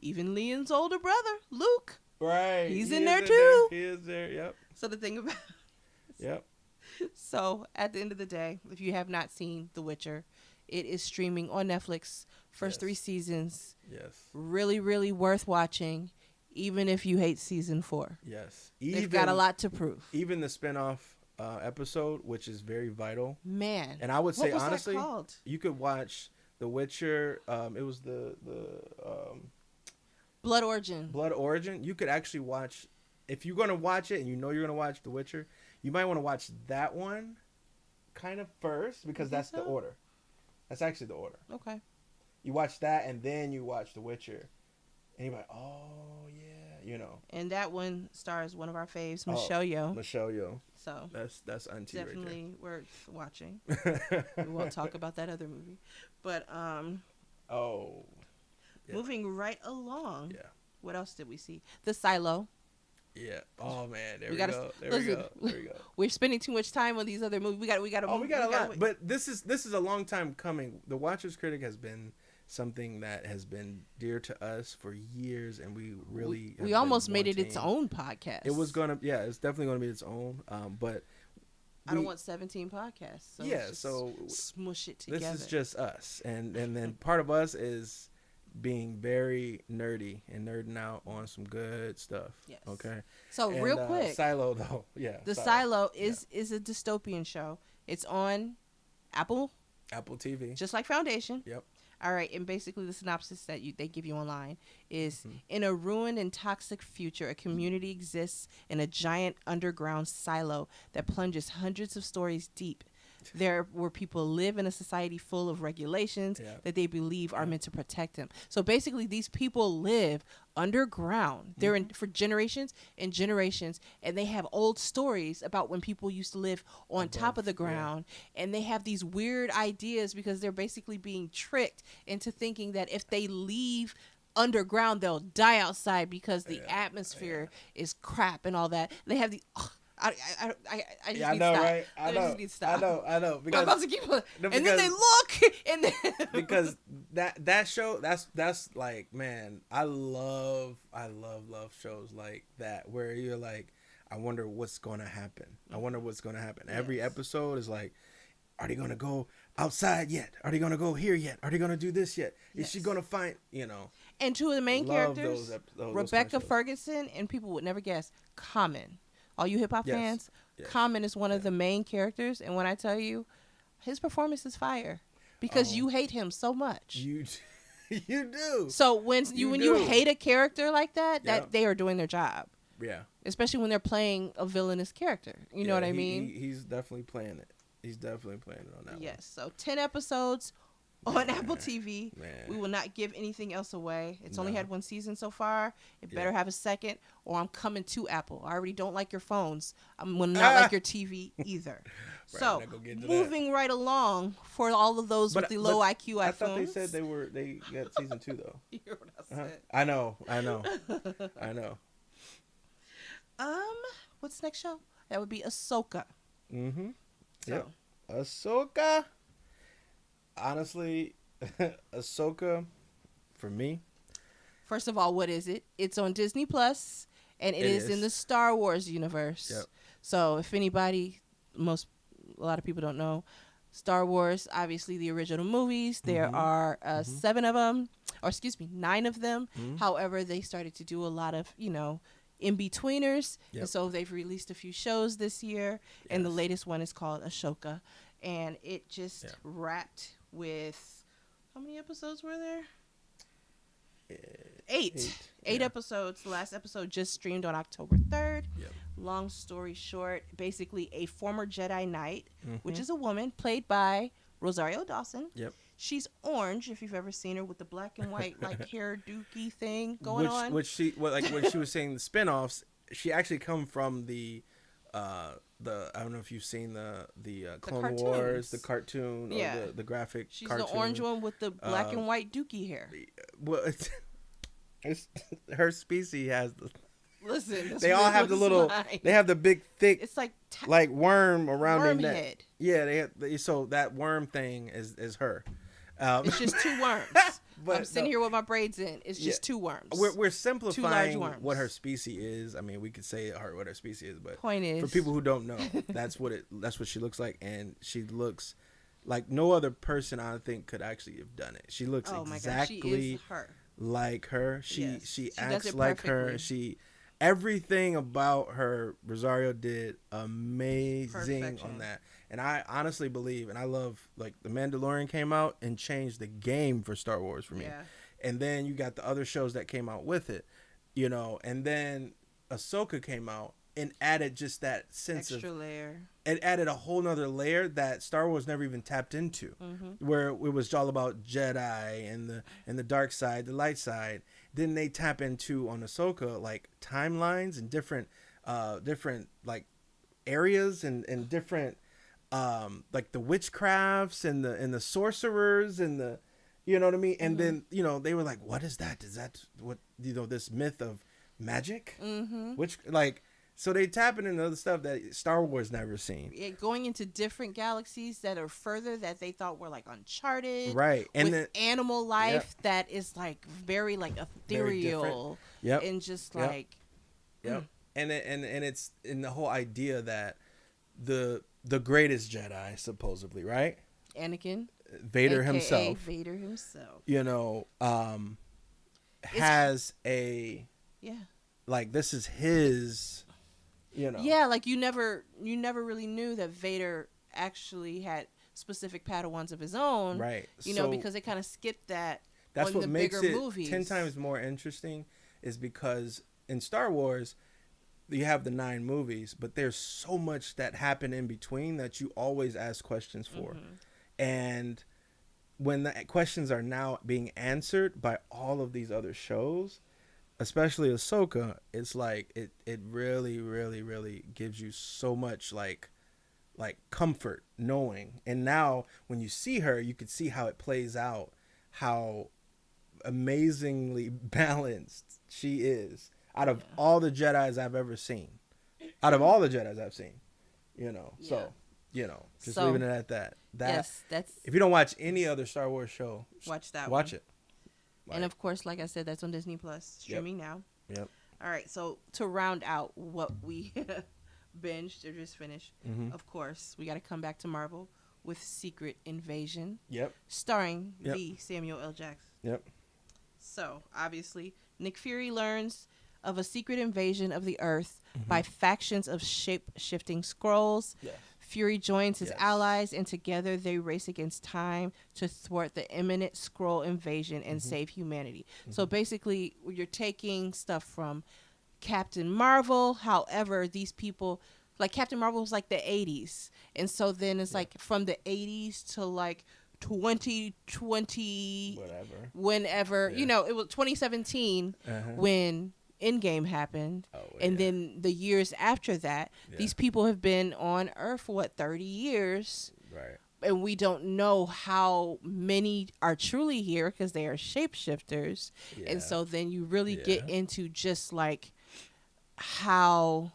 Even Liam's older brother, Luke. Right. He's He in is there too. He is there. Yep. So the thing about Yep. So at the end of the day, if you have not seen The Witcher, it is streaming on Netflix. First Yes. 3 seasons, Yes. really, really worth watching, even if you hate season 4. Yes. They've got a lot to prove. Even the spinoff episode, which is very vital. Man. And I would say, what was honestly, that called? you could watch The Witcher. It was the Blood Origin. Blood Origin. You could actually watch, if you're going to watch it and you know you're going to watch The Witcher, you might want to watch that one kind of first, because You think that's the so? order. That's actually the order. Okay. You watch that and then you watch The Witcher. And you're like, oh, yeah, you know. And that one stars one of our faves, Oh, Michelle Yeoh. Michelle Yeoh. So That's auntie definitely worth watching. right there. We won't talk about that other movie. But Oh. Yeah. moving right along. Yeah. What else did we see? The Silo. Yeah. Oh man, there We we, gotta- go. There listen, we go. There we go. We're spending too much time on these other movies. We got Oh, we got a lot. But this is a long time coming. The Watcher's Critic has been something that has been dear to us for years, and we really have we been almost made it its wanting- own podcast. It was gonna, yeah, it's definitely gonna be its own. But I don't we- want 17 podcasts. So yeah, let's just so smush it together. this is just us, and then part of us is being very nerdy and nerding out on some good stuff. Yes. Okay. so And, real quick. Silo though, yeah. The Silo is a dystopian show. It's on Apple, Apple TV. just like Foundation. Yep. All right, and basically the synopsis that they give you online is in a ruined and toxic future, a community exists in a giant underground silo that plunges hundreds of stories deep where people live in a society full of regulations Yeah. that they believe are meant to protect them. So basically, these people live underground. They're in for generations and generations, and they have old stories about when people used to live on top of the ground, and they have these weird ideas because they're basically being tricked into thinking that if they leave underground they'll die outside because the atmosphere is crap and all that. They have the I just Yeah, I need know, to stop. right? I just need to stop. I know. I'm about Because to keep and then because- they look and then because that show that's like, man, I love shows like that where you're like, I wonder what's gonna happen. I wonder what's gonna happen. Every episode is like, are they gonna go outside yet? Are they gonna go here yet? Are they gonna do this yet? Is she gonna find, and two of the main love characters, those Rebecca kind of shows. Ferguson, and people would never guess, Common. All you hip hop Yes. fans, Yes. Common is one of the main characters, and when I tell you, his performance is fire because you hate him so much. You you do. So when You you do. hate a character like that, Yeah. that they are doing their job, Yeah. especially when they're playing a villainous character. You know what I mean? He's definitely playing it. He's definitely playing it on that Yes. So 10 episodes on Apple TV. Man. We will not give anything else away. It's only No. had one season so far. It better have a second, or I'm coming to Apple. I already don't like your phones. I'm gonna not like your TV either. Right, So not gonna get into moving right along for all of those with the low IQ iPhones. I thought they said they got season 2 though. You hear what I said? I know. I know. What's the next show? That would be Ahsoka. Mm-hmm. So, Yep. Ahsoka. Honestly, Ahsoka, for me, first of all, what is it? It's on Disney Plus, and it is in the Star Wars universe. Yep. So if anybody, a lot of people don't know, Star Wars, obviously the original movies, there are 7 of them, or excuse me, 9 of them. However, they started to do a lot of, in-betweeners. Yep. And so they've released a few shows this year, and the latest one is called Ashoka. And it just wrapped with, how many episodes were there? 8 Yeah. episodes. The last episode just streamed on October 3rd. Yep. Long story short, basically a former Jedi Knight, which is a woman played by Rosario Dawson. Yep. She's orange, if you've ever seen her, with the black and white like hair dookie thing going on. Which she when she was saying the spinoffs, she actually come from the I don't know if you've seen the Clone cartoons. Wars, the cartoon, Yeah. or the graphic She's cartoon. the orange one with the black and white dookie hair. Well, it's her species has the. Listen, that's They what all it have the looks little. like. They have the big, thick, It's like like worm around worm their neck. head. Yeah, so that worm thing is her. It's just 2 worms. But I'm sitting no. here with my braids in. It's just 2 worms. We're simplifying worms. what her species is. I mean, we could say what her species is, but Point is, for people who don't know, that's what she looks like, and she looks like no other person I think could actually have done it. She looks oh my exactly God, she is her. like her. Yes, She she does acts it like her. perfectly. Everything about her, Rosario did amazing Perfection. on that. And I honestly believe, and I love, like, The Mandalorian came out and changed the game for Star Wars for me. Yeah. And then you got the other shows that came out with it, and then Ahsoka came out and added just that sense Extra of, layer. it added a whole nother layer that Star Wars never even tapped into, where it was all about Jedi and the dark side, the light side. Then they tap into on Ahsoka like timelines and different like areas and different like the witchcrafts and the sorcerers and the, you know what I mean? And then, they were like, what is that? Is that what, this myth of magic? Which, like, so they tapping into other stuff that Star Wars never seen. Going into different galaxies that are further that they thought were like uncharted. Right. And with then, animal life that is like very like Very ethereal. Yep. And just Yep. like Yep. And it's in the whole idea that the greatest Jedi, supposedly, right? Anakin. Vader AKA himself, Vader himself. has a, Yeah. like, this is his, Yeah, like you never really knew that Vader actually had specific Padawans of his own. right. Because they kind of skipped that That's on what the makes bigger it movies. 10 times more interesting, is because in Star Wars, you have the 9 movies, but there's so much that happened in between that you always ask questions for. And when the questions are now being answered by all of these other shows, especially Ahsoka, it's like it really, really, really gives you so much like comfort knowing. And now when you see her, you could see how it plays out, how amazingly balanced she is out of all the Jedis I've ever seen. Out of all the Jedis I've seen, So, just So, leaving it at that. Yes, that's If you don't watch any other Star Wars show, watch that. watch one. it. And of course, like I said, that's on Disney Plus streaming now. Yep. All right, so to round out what we binged or just finished, Mhm. of course, we got to come back to Marvel with Secret Invasion, Yep. starring Yep. the Samuel L. Jackson. Yep. So, obviously, Nick Fury learns of a secret invasion of the Earth by factions of shape-shifting Skrulls. Yeah. Fury joins his Yes. allies, and together they race against time to thwart the imminent Skrull invasion and save humanity. So basically, you're taking stuff from Captain Marvel. However, these people, like Captain Marvel was like the 80s. And so then it's like from the 80s to like 2020, Whatever. whenever, Yeah. it was 2017 Uh-huh. when Endgame happened. Oh, And yeah. then the years after that, Yeah. these people have been on Earth for 30 years. Right. And we don't know how many are truly here because they are shapeshifters. Yeah. And so then you really get Yeah. into just like how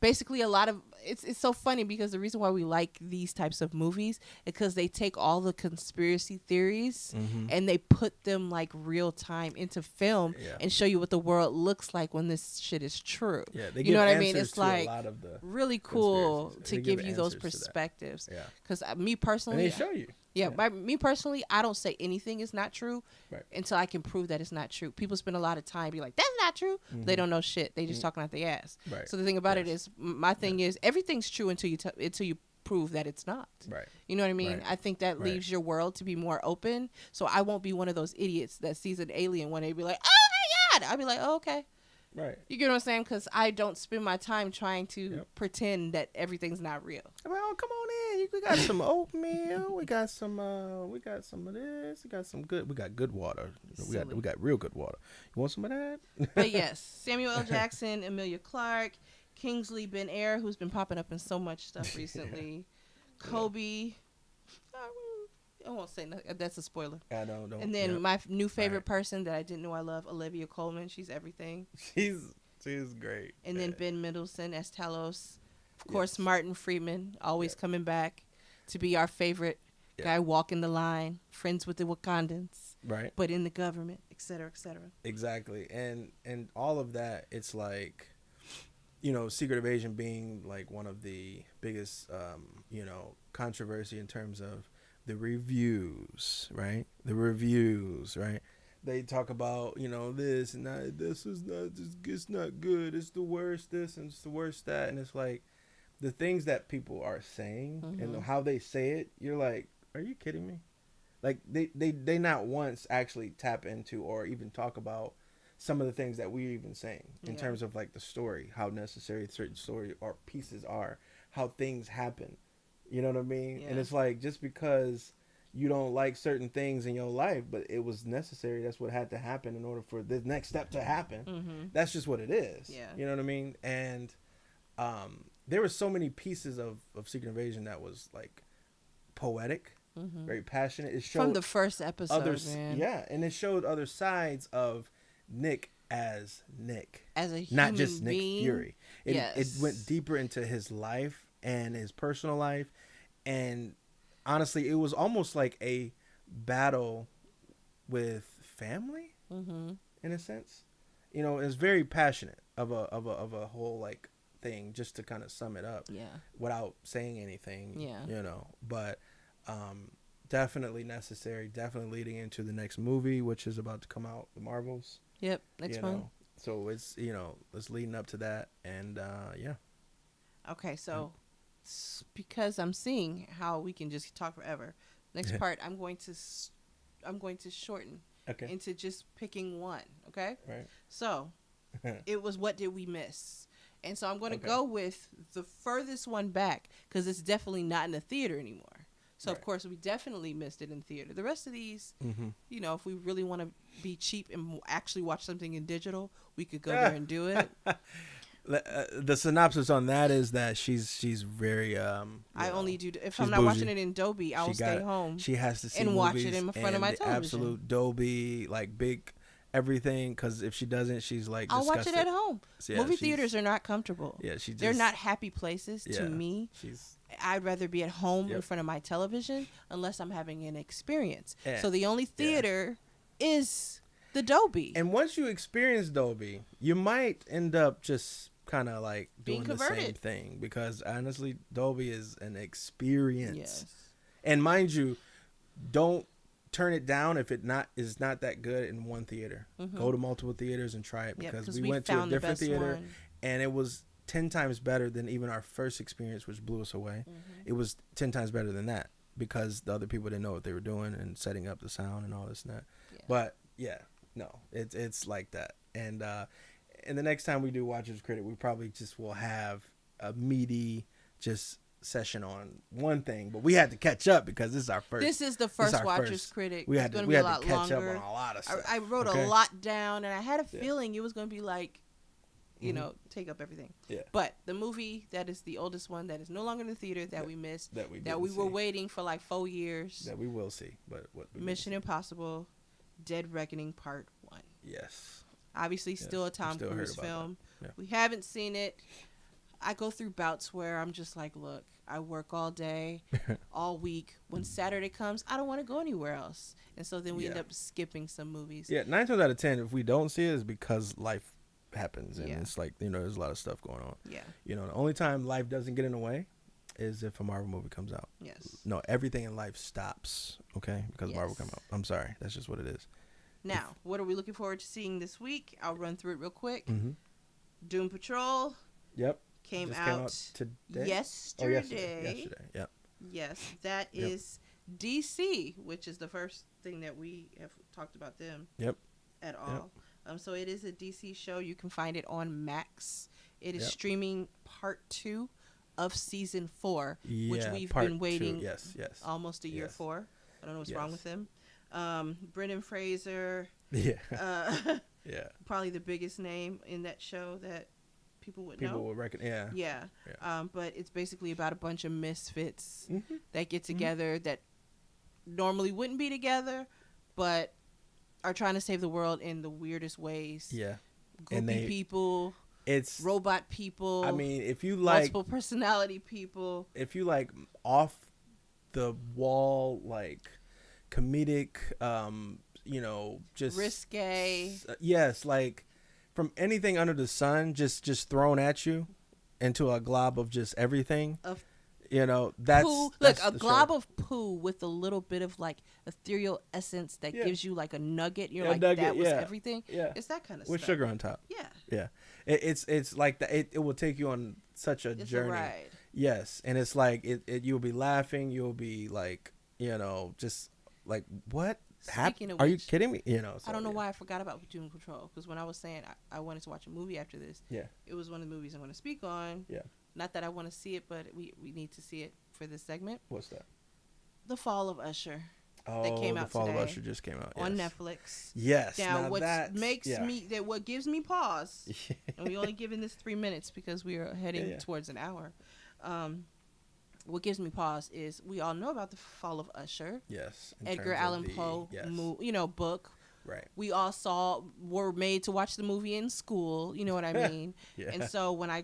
basically a lot of it's so funny because the reason why we like these types of movies is because they take all the conspiracy theories and they put them like real time into film Yeah. and show you what the world looks like when this shit is true. Yeah, they you give know what I mean? answers It's to like a lot of the really cool conspiracies. to They give give you those answers to that. perspectives. Yeah. Because me and personally, they show you. yeah, by me personally, I don't say anything is not true Right. until I can prove that it's not true. People spend a lot of time be like, "That's not true." They don't know shit. They just talking out their ass. Right. So the thing about it Yes. is, my thing is, everything's true until you prove that it's not. Right. You know what I mean? Right. I think that Right. leaves your world to be more open. So I won't be one of those idiots that sees an alien one day and be like, "Oh my god!" I'll be like, "Oh, okay." Right. You get what I'm saying? Because I don't spend my time trying to Yep. pretend that everything's not real. I'm like, oh, come on in. We got some oatmeal. We got some of this. We got some good. We got good water. Silly. We got real good water. You want some of that? But yes, Samuel L. Jackson, Emilia Clarke, Kingsley Ben-Air, who's been popping up in so much stuff recently, Kobe. I won't say nothing. That's a spoiler. I don't. And then yeah. my new favorite Right. person that I didn't know I love, Olivia Colman. She's everything. she's great. And then man. Ben Mendelsohn as Talos. Of Yes. course, Martin Freeman, always Yeah. coming back to be our favorite Yeah. guy walking the line, friends with the Wakandans, Right. but in the government, et cetera, et cetera. Exactly. And all of that, it's like, Secret Invasion being like one of the biggest, controversy in terms of the reviews, right? They talk about, this and that. This is not, it's not good. It's the worst this and it's the worst that. And it's like the things that people are saying and how they say it, you're like, are you kidding me? Like they not once actually tap into or even talk about some of the things that we're even saying in Yeah. terms of like the story, how necessary certain story or pieces are, how things happen. You know what I mean? And Yeah. it's like, just because you don't like certain things in your life, but it was necessary. That's what had to happen in order for the next step to happen. That's just what it is. Yeah. You know what I mean? And there were so many pieces of Secret Invasion that was like poetic, very passionate. It showed From the first episode, man. yeah, and it showed other sides of Nick as Nick, As a not human just being, Nick Fury. It yes. went deeper into his life and his personal life, and honestly, it was almost like a battle with family, in a sense. It's very passionate of a whole like thing. Just to kind of sum it up, Yeah. without saying anything, Yeah. but definitely necessary. Definitely leading into the next movie, which is about to come out, the Marvels. Yep. Next you one. know. So it's it's leading up to that, and yeah. Okay, so because I'm seeing how we can just talk forever. Next part, I'm going to shorten Okay. into just picking one. Okay. Right. So it was What Did We Miss? And so I'm going to Okay. go with the furthest one back because it's definitely not in the theater anymore. So, of Right. course, we definitely missed it in theater. The rest of these, Mm-hmm. you know, if we really want to be cheap and actually watch something in digital, we could go there and do it. The synopsis on that is that she's very I only do, if she's I'm not watching bougie. it in Dolby, I will stay home. She has to see and watch it movies in front of and my the television. absolute Dolby, like big everything. Because if she doesn't, she's like I'll watch it disgusted. at home. So, yeah, Movie she's- theaters are not comfortable. Yeah, she. Just, They're not happy places yeah, to me. She's I'd rather be at home in Yep. front of my television unless I'm having an experience. Yeah. So the only theater is the Dolby. and once you experience Dolby, you might end up just kind of like Being doing the same converted. thing because honestly, Dolby is an experience. Yes. And mind you, don't turn it down if it is not that good in one theater. Mhm. Go to multiple theaters and try it Yeah, because 'cause we went to a found the different best theater one. and it was 10 times better than even our first experience, which blew us away. It was 10 times better than that because the other people didn't know what they were doing and setting up the sound and all this and that. Yeah. But yeah, no, it's like that. And the next time we do Watcher's Critic, we probably just will have a meaty just session on one thing. But we had to catch up because this is our first. This is the this first our Watcher's first. Critic. We It's had to gonna we be had a to lot catch longer. up on a lot of stuff. I wrote okay? a lot down, and I had a Yeah. feeling it was going to be like, you know, take up everything. Yeah. But the movie that is the oldest one that is no longer in the theater that we missed, that we that we didn't were see. waiting for like 4 years. That we will see, but what we will Mission see. Impossible, Dead Reckoning Part 1. Yes. Obviously, Yes, still a we Tom still heard Cruise about that. film. Yeah. We haven't seen it. I go through bouts where I'm just like, look, I work all day, all week. When Saturday comes, I don't want to go anywhere else. And so then we end Yeah. up skipping some movies. Yeah, 9 times out of 10, if we don't see it, is because life happens and Yeah. it's like there's a lot of stuff going on. Yeah. The only time life doesn't get in the way is if a Marvel movie comes out. Yes. No, everything in life stops, okay, because Marvel Yes. come out. I'm sorry, that's just what it is. Now, what are we looking forward to seeing this week? I'll run through it real quick. Mm-hmm. Doom Patrol Yep. came Just out today. yesterday. Oh, yesterday. Yep. Yes, that Yep. is DC, which is the first thing that we have talked about them Yep. at all. So it is a DC show. You can find it on Max. It is Yep. streaming part 2 of season 4, which Yeah, we've part been waiting 2. Yes. almost a year Yes. for. I don't know what's wrong Yes. with him. Brendan Fraser, Yeah. yeah, probably the biggest name in that show that people would People know. will reckon. Yeah. Yeah. But it's basically about a bunch of misfits Mhm. that get together that normally wouldn't be together, but are trying to save the world in the weirdest ways. Yeah. Goopy And they- people, It's. robot people. I mean, if you like, multiple personality people. off the wall, like comedic, just Risque. Yes, like from anything under the sun, just thrown at you into a glob of just everything. Of that's poo. that's Look, a the glob show. of poo with a little bit of like ethereal essence that Yeah. gives you like a nugget. You're Yeah, like, nugget, that was yeah. everything. Yeah, It's that kind of with stuff. sugar on top. Yeah. Yeah, it's like that. It will take you on such a It's journey. a ride. Yes, and it's like you'll be laughing. You'll be like, just like what happened? Speaking of Are you which, kidding me? I don't know yeah. why I forgot about Doom Patrol, because when I was saying I wanted to watch a movie after this, Yeah. it was one of the movies I'm going to speak on. Yeah. Not that I want to see it, but we need to see it for this segment. What's that? The Fall of Usher Oh, came The out Fall of today Usher just came out on yes. Netflix. Yes. Now, what that makes what gives me pause, and we only given this 3 minutes because we are heading Yeah. towards an hour. What gives me pause is we all know about the Fall of Usher, Yes. in Edgar terms of Allan the- Poe, yes. book. Right. We all were made to watch the movie in school. You know what I mean? Yeah. And so when I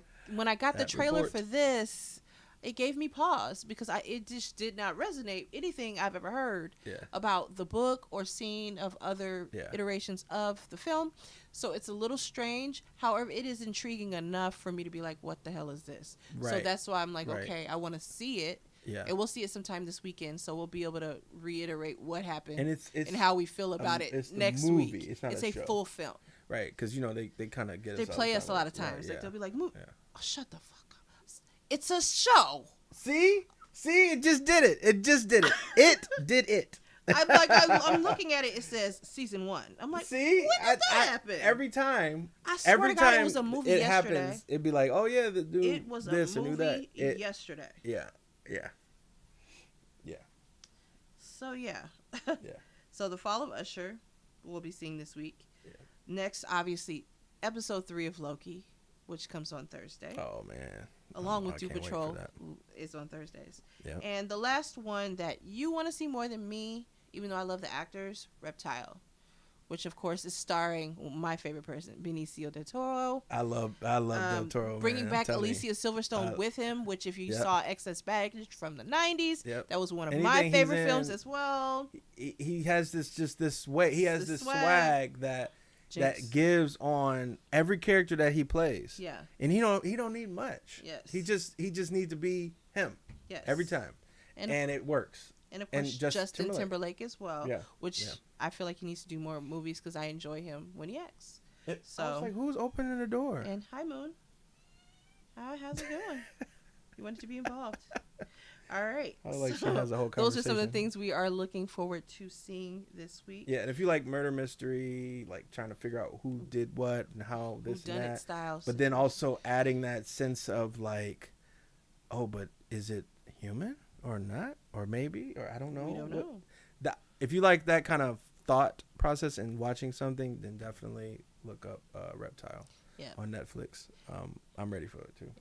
got the That trailer report. for this, it gave me pause because it just did not resonate anything I've ever heard Yeah. about the book or seen of other Yeah. iterations of the film. So it's a little strange. However, it is intriguing enough for me to be like, what the hell is this? So Right. that's why I'm like, Right. okay, I want to see it. Yeah. And we'll see it sometime this weekend, so we'll be able to reiterate what happened And it's and how we feel about it's it the next movie. week. It's not It's a a show. full film. right because they kind of get They us all play the us a time, lot of right, times. yeah. Like they'll be like, Yeah. oh, shut the fuck up. It's a show. See, it just did it. It just did it. It did it. I'm looking at it. It says season 1. I'm like, See, when did that happen? every time, I swear every to God, time it was a movie it yesterday. happens, it'd be like, oh yeah, the dude, It was a this and do that. movie yesterday. Yeah. So yeah. Yeah. So the Fall of Usher, we'll be seeing this week. Yeah. Next, obviously, episode 3 of Loki, which comes on Thursday. Oh man. Along with I Doom can't wait for Patrol, that. is on Thursdays. Yeah. And the last one that you want to see more than me, even though I love the actors, Reptile, which of course is starring my favorite person, Benicio del Toro. I love Del Toro. Bringing man, back I'm telling Alicia Silverstone with him, which if you Yep. saw Excess Baggage from the 90s, Yep. that was one of Anything my he's favorite in, films as well. he has this way. He has This this swag. swag that Jinx. gives on every character that he plays. Yeah. And he don't need much. Yes. He just needs to be him Yes. every time, And it works. And of And course, Justin Justin Timberlake as well. Yeah. Which Yeah. I feel like he needs to do more movies because I enjoy him when he acts. I was So, like, who's opening the door? and hi, Moon. How's it going? You wanted to be involved. All right. I like she has a whole those are some of the conversation. things we are looking forward to seeing this week. Yeah, and if you like murder mystery, like trying to figure out who did what and how this and Whodunit that, styles. but then also adding that sense of like, oh, but is it human or not, or maybe, or I don't know. We don't What- know. if you like that kind of thought process and watching something, then definitely look up Reptile Yeah. on Netflix. I'm ready for it too.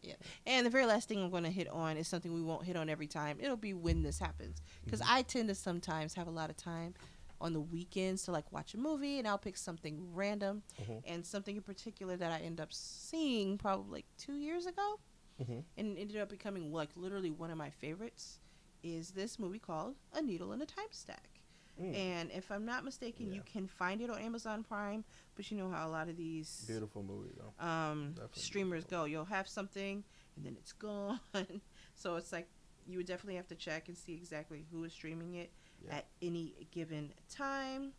And the very last thing I'm going to hit on is something we won't hit on every time. It'll be when this happens. Because I tend to sometimes have a lot of time on the weekends to like watch a movie, and I'll pick something random. Mhm. And something in particular that I end up seeing probably like 2 years ago, Mhm. and ended up becoming like literally one of my favorites, is this movie called A Needle in a Time Stack. And if I'm not mistaken, Yeah. you can find it on Amazon Prime, but you know how a lot of these Beautiful movie though. Definitely streamers go. You'll have something and then it's gone. So it's like you would definitely have to check and see exactly who is streaming it Yeah. at any given time.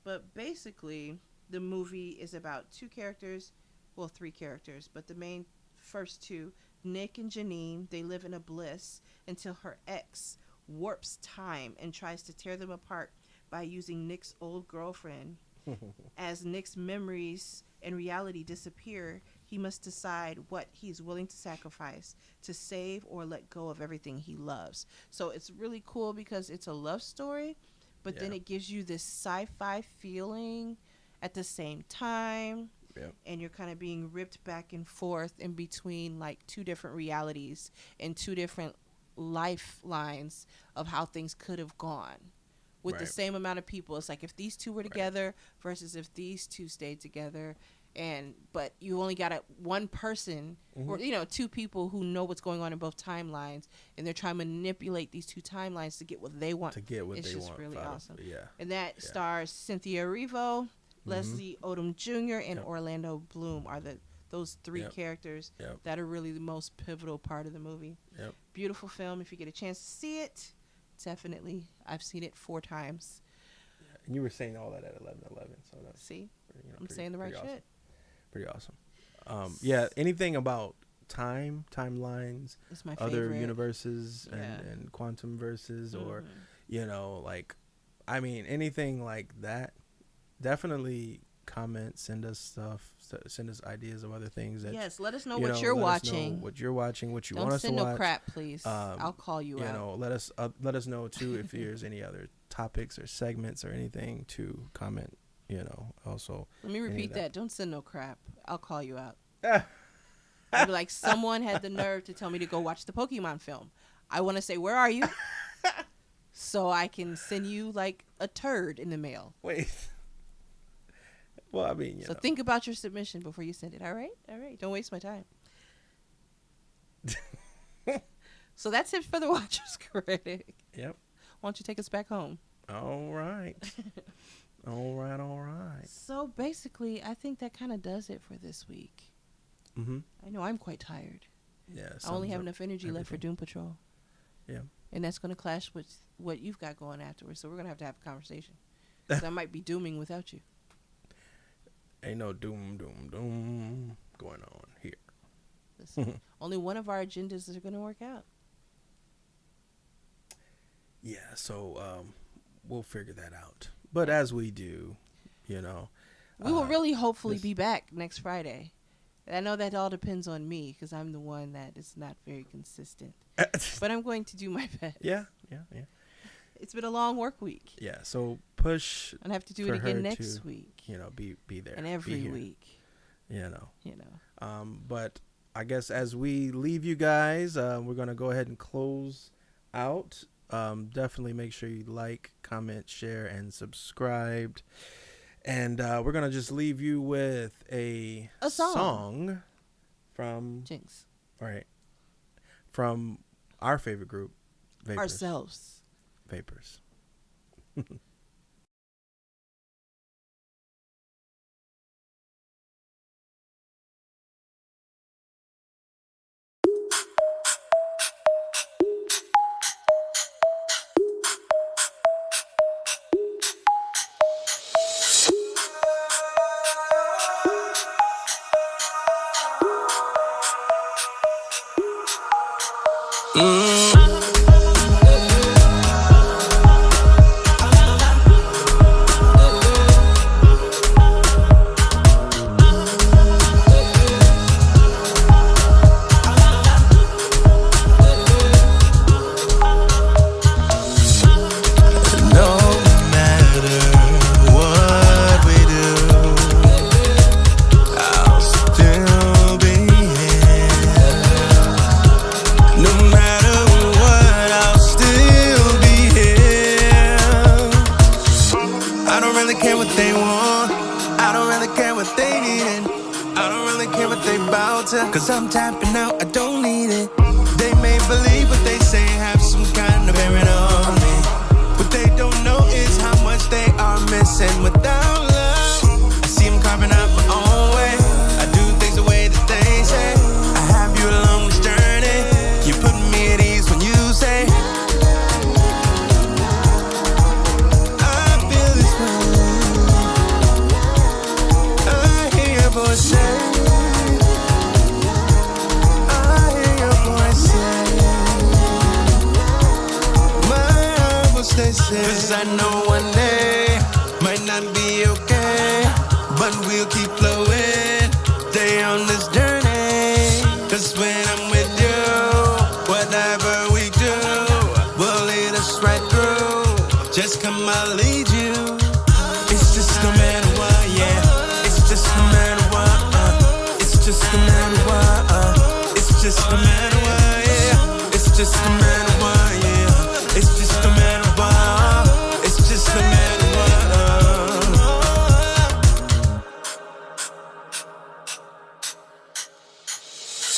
But basically, the movie is about 2 characters, well, 3 characters, but the main first 2, Nick and Janine, they live in a bliss until her ex warps time and tries to tear them apart by using Nick's old girlfriend. As Nick's memories and reality disappear, he must decide what he's willing to sacrifice to save or let go of everything he loves. So it's really cool because it's a love story, but then Yeah. it gives you this sci-fi feeling at the same time. Yep. And you're kind of being ripped back and forth in between like 2 different realities and 2 different lifelines of how things could have gone with the Right. same amount of people. It's like if these 2 were together versus if these 2 stayed together, but you only got one person or 2 people who know what's going on in both timelines, and they're trying to manipulate these 2 timelines to get what they want. To get what It's they just want. really out of- awesome. Yeah. And that Yeah. stars Cynthia Erivo, Leslie Odom Jr., and Yep. Orlando Bloom are those 3 Yep. characters Yep. that are really the most pivotal part of the movie. Yep. Beautiful film. If you get a chance to see it, definitely. I've seen it 4 times. And you were saying all that at 11:11, so that's See, I'm pretty- saying the right pretty awesome. shit. Pretty awesome. Yeah, anything about timelines, It's my other favorite. universes, Yeah. and quantum verses, or Mhm. like, I mean, anything like that. Definitely comment, send us stuff, send us ideas of other things that Yes, let us know you what know, you're let us know watching. what you're watching, what you Don't want us to send watch. no crap, please. Um, I'll call you out. Let us know too if there's any other topics or segments or anything to comment. Also. Let me any of repeat that. that. Don't send no crap. I'll call you out. I'll be like, someone had the nerve to tell me to go watch the Pokemon film. I want to say, where are you? So I can send you like a turd in the mail. Wait. Well, I mean, So think about your submission before you send it. All right? All right. Don't waste my time. So that's it for the Watcher's Critic. Yep. Why don't you take us back home? All right. All right. So basically, I think that kind of does it for this week. Mm-hmm. I know I'm quite tired. Yeah. I only sums have up enough energy left for everything. Doom Patrol. Yeah. And that's going to clash with what you've got going afterwards. So we're going to have a conversation. 'Cause I might be dooming without you. Ain't no doom going on here. Listen, only one of our agendas are going to work out. Yeah. So we'll figure that out. But as we do, you know, We will really hopefully be back next Friday. I know that all depends on me because I'm the one that is not very consistent. But I'm going to do my best. Yeah. It's been a long work week. Yeah. So push. And I have to do for it again her next to, week. You know, be there. And every be here, week. You know. You know. But I guess as we leave you guys, we're going to go ahead and close out. Definitely make sure you like, comment, share, and subscribe. And we're going to just leave you with a song from Jinx. All right. From our favorite group, Vapors. Ourselves. Vapors. Cause I'm tapping out, I don't need it. They may believe what they say, have some kind of bearing on me. What they don't know is how much they are missing without love. I see them carving out my own way. I do things the way that they say. I have you along this journey. You're putting me at ease when you say I feel this way. I hear your voice say cause I know one day might not be okay, but we'll keep flowing, stay on this journey. Cause when I'm with you, whatever we do will lead us right through. Just come, I'll lead you. It's just no matter what, yeah. It's just no matter what, it's just no matter what, it's just no matter what, yeah. It's just no matter what, yeah. It's just no matter what, it's just no matter what.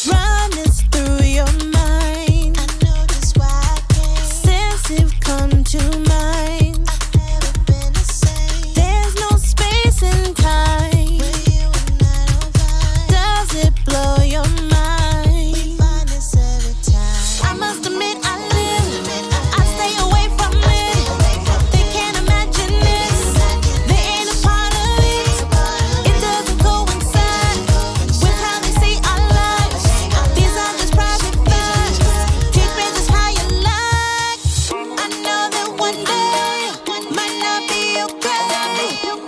Running through your mind, I know just why I came. Since you've come to mind, I've never been the same. There's no space and time where you and I don't find. Does it blow your mind? We find this every time. I must admit I stay away from it. They can't imagine this. They ain't a part of it. It doesn't coincide with how they see our lives. These are just private thoughts. Teach me just how you like. I know that one day might not be okay,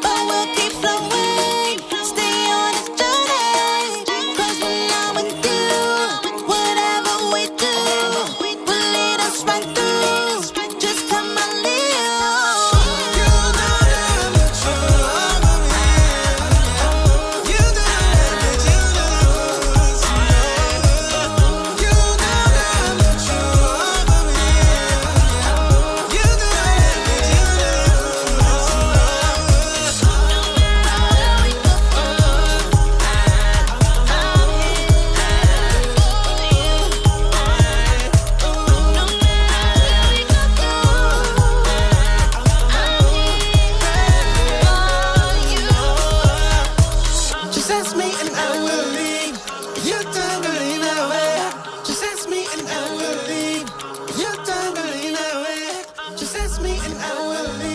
but we'll keep flowing. Stay on this journey. Cause when I'm with you, whatever we do will lead us right through. Just come and live. You know that I'm the truth. You know that you lose. You know that I'm the truth. You know that you Just ask me and I will leave. You don't believe my way. Just ask me and I will leave. You don't believe my way. Just ask me and I will leave.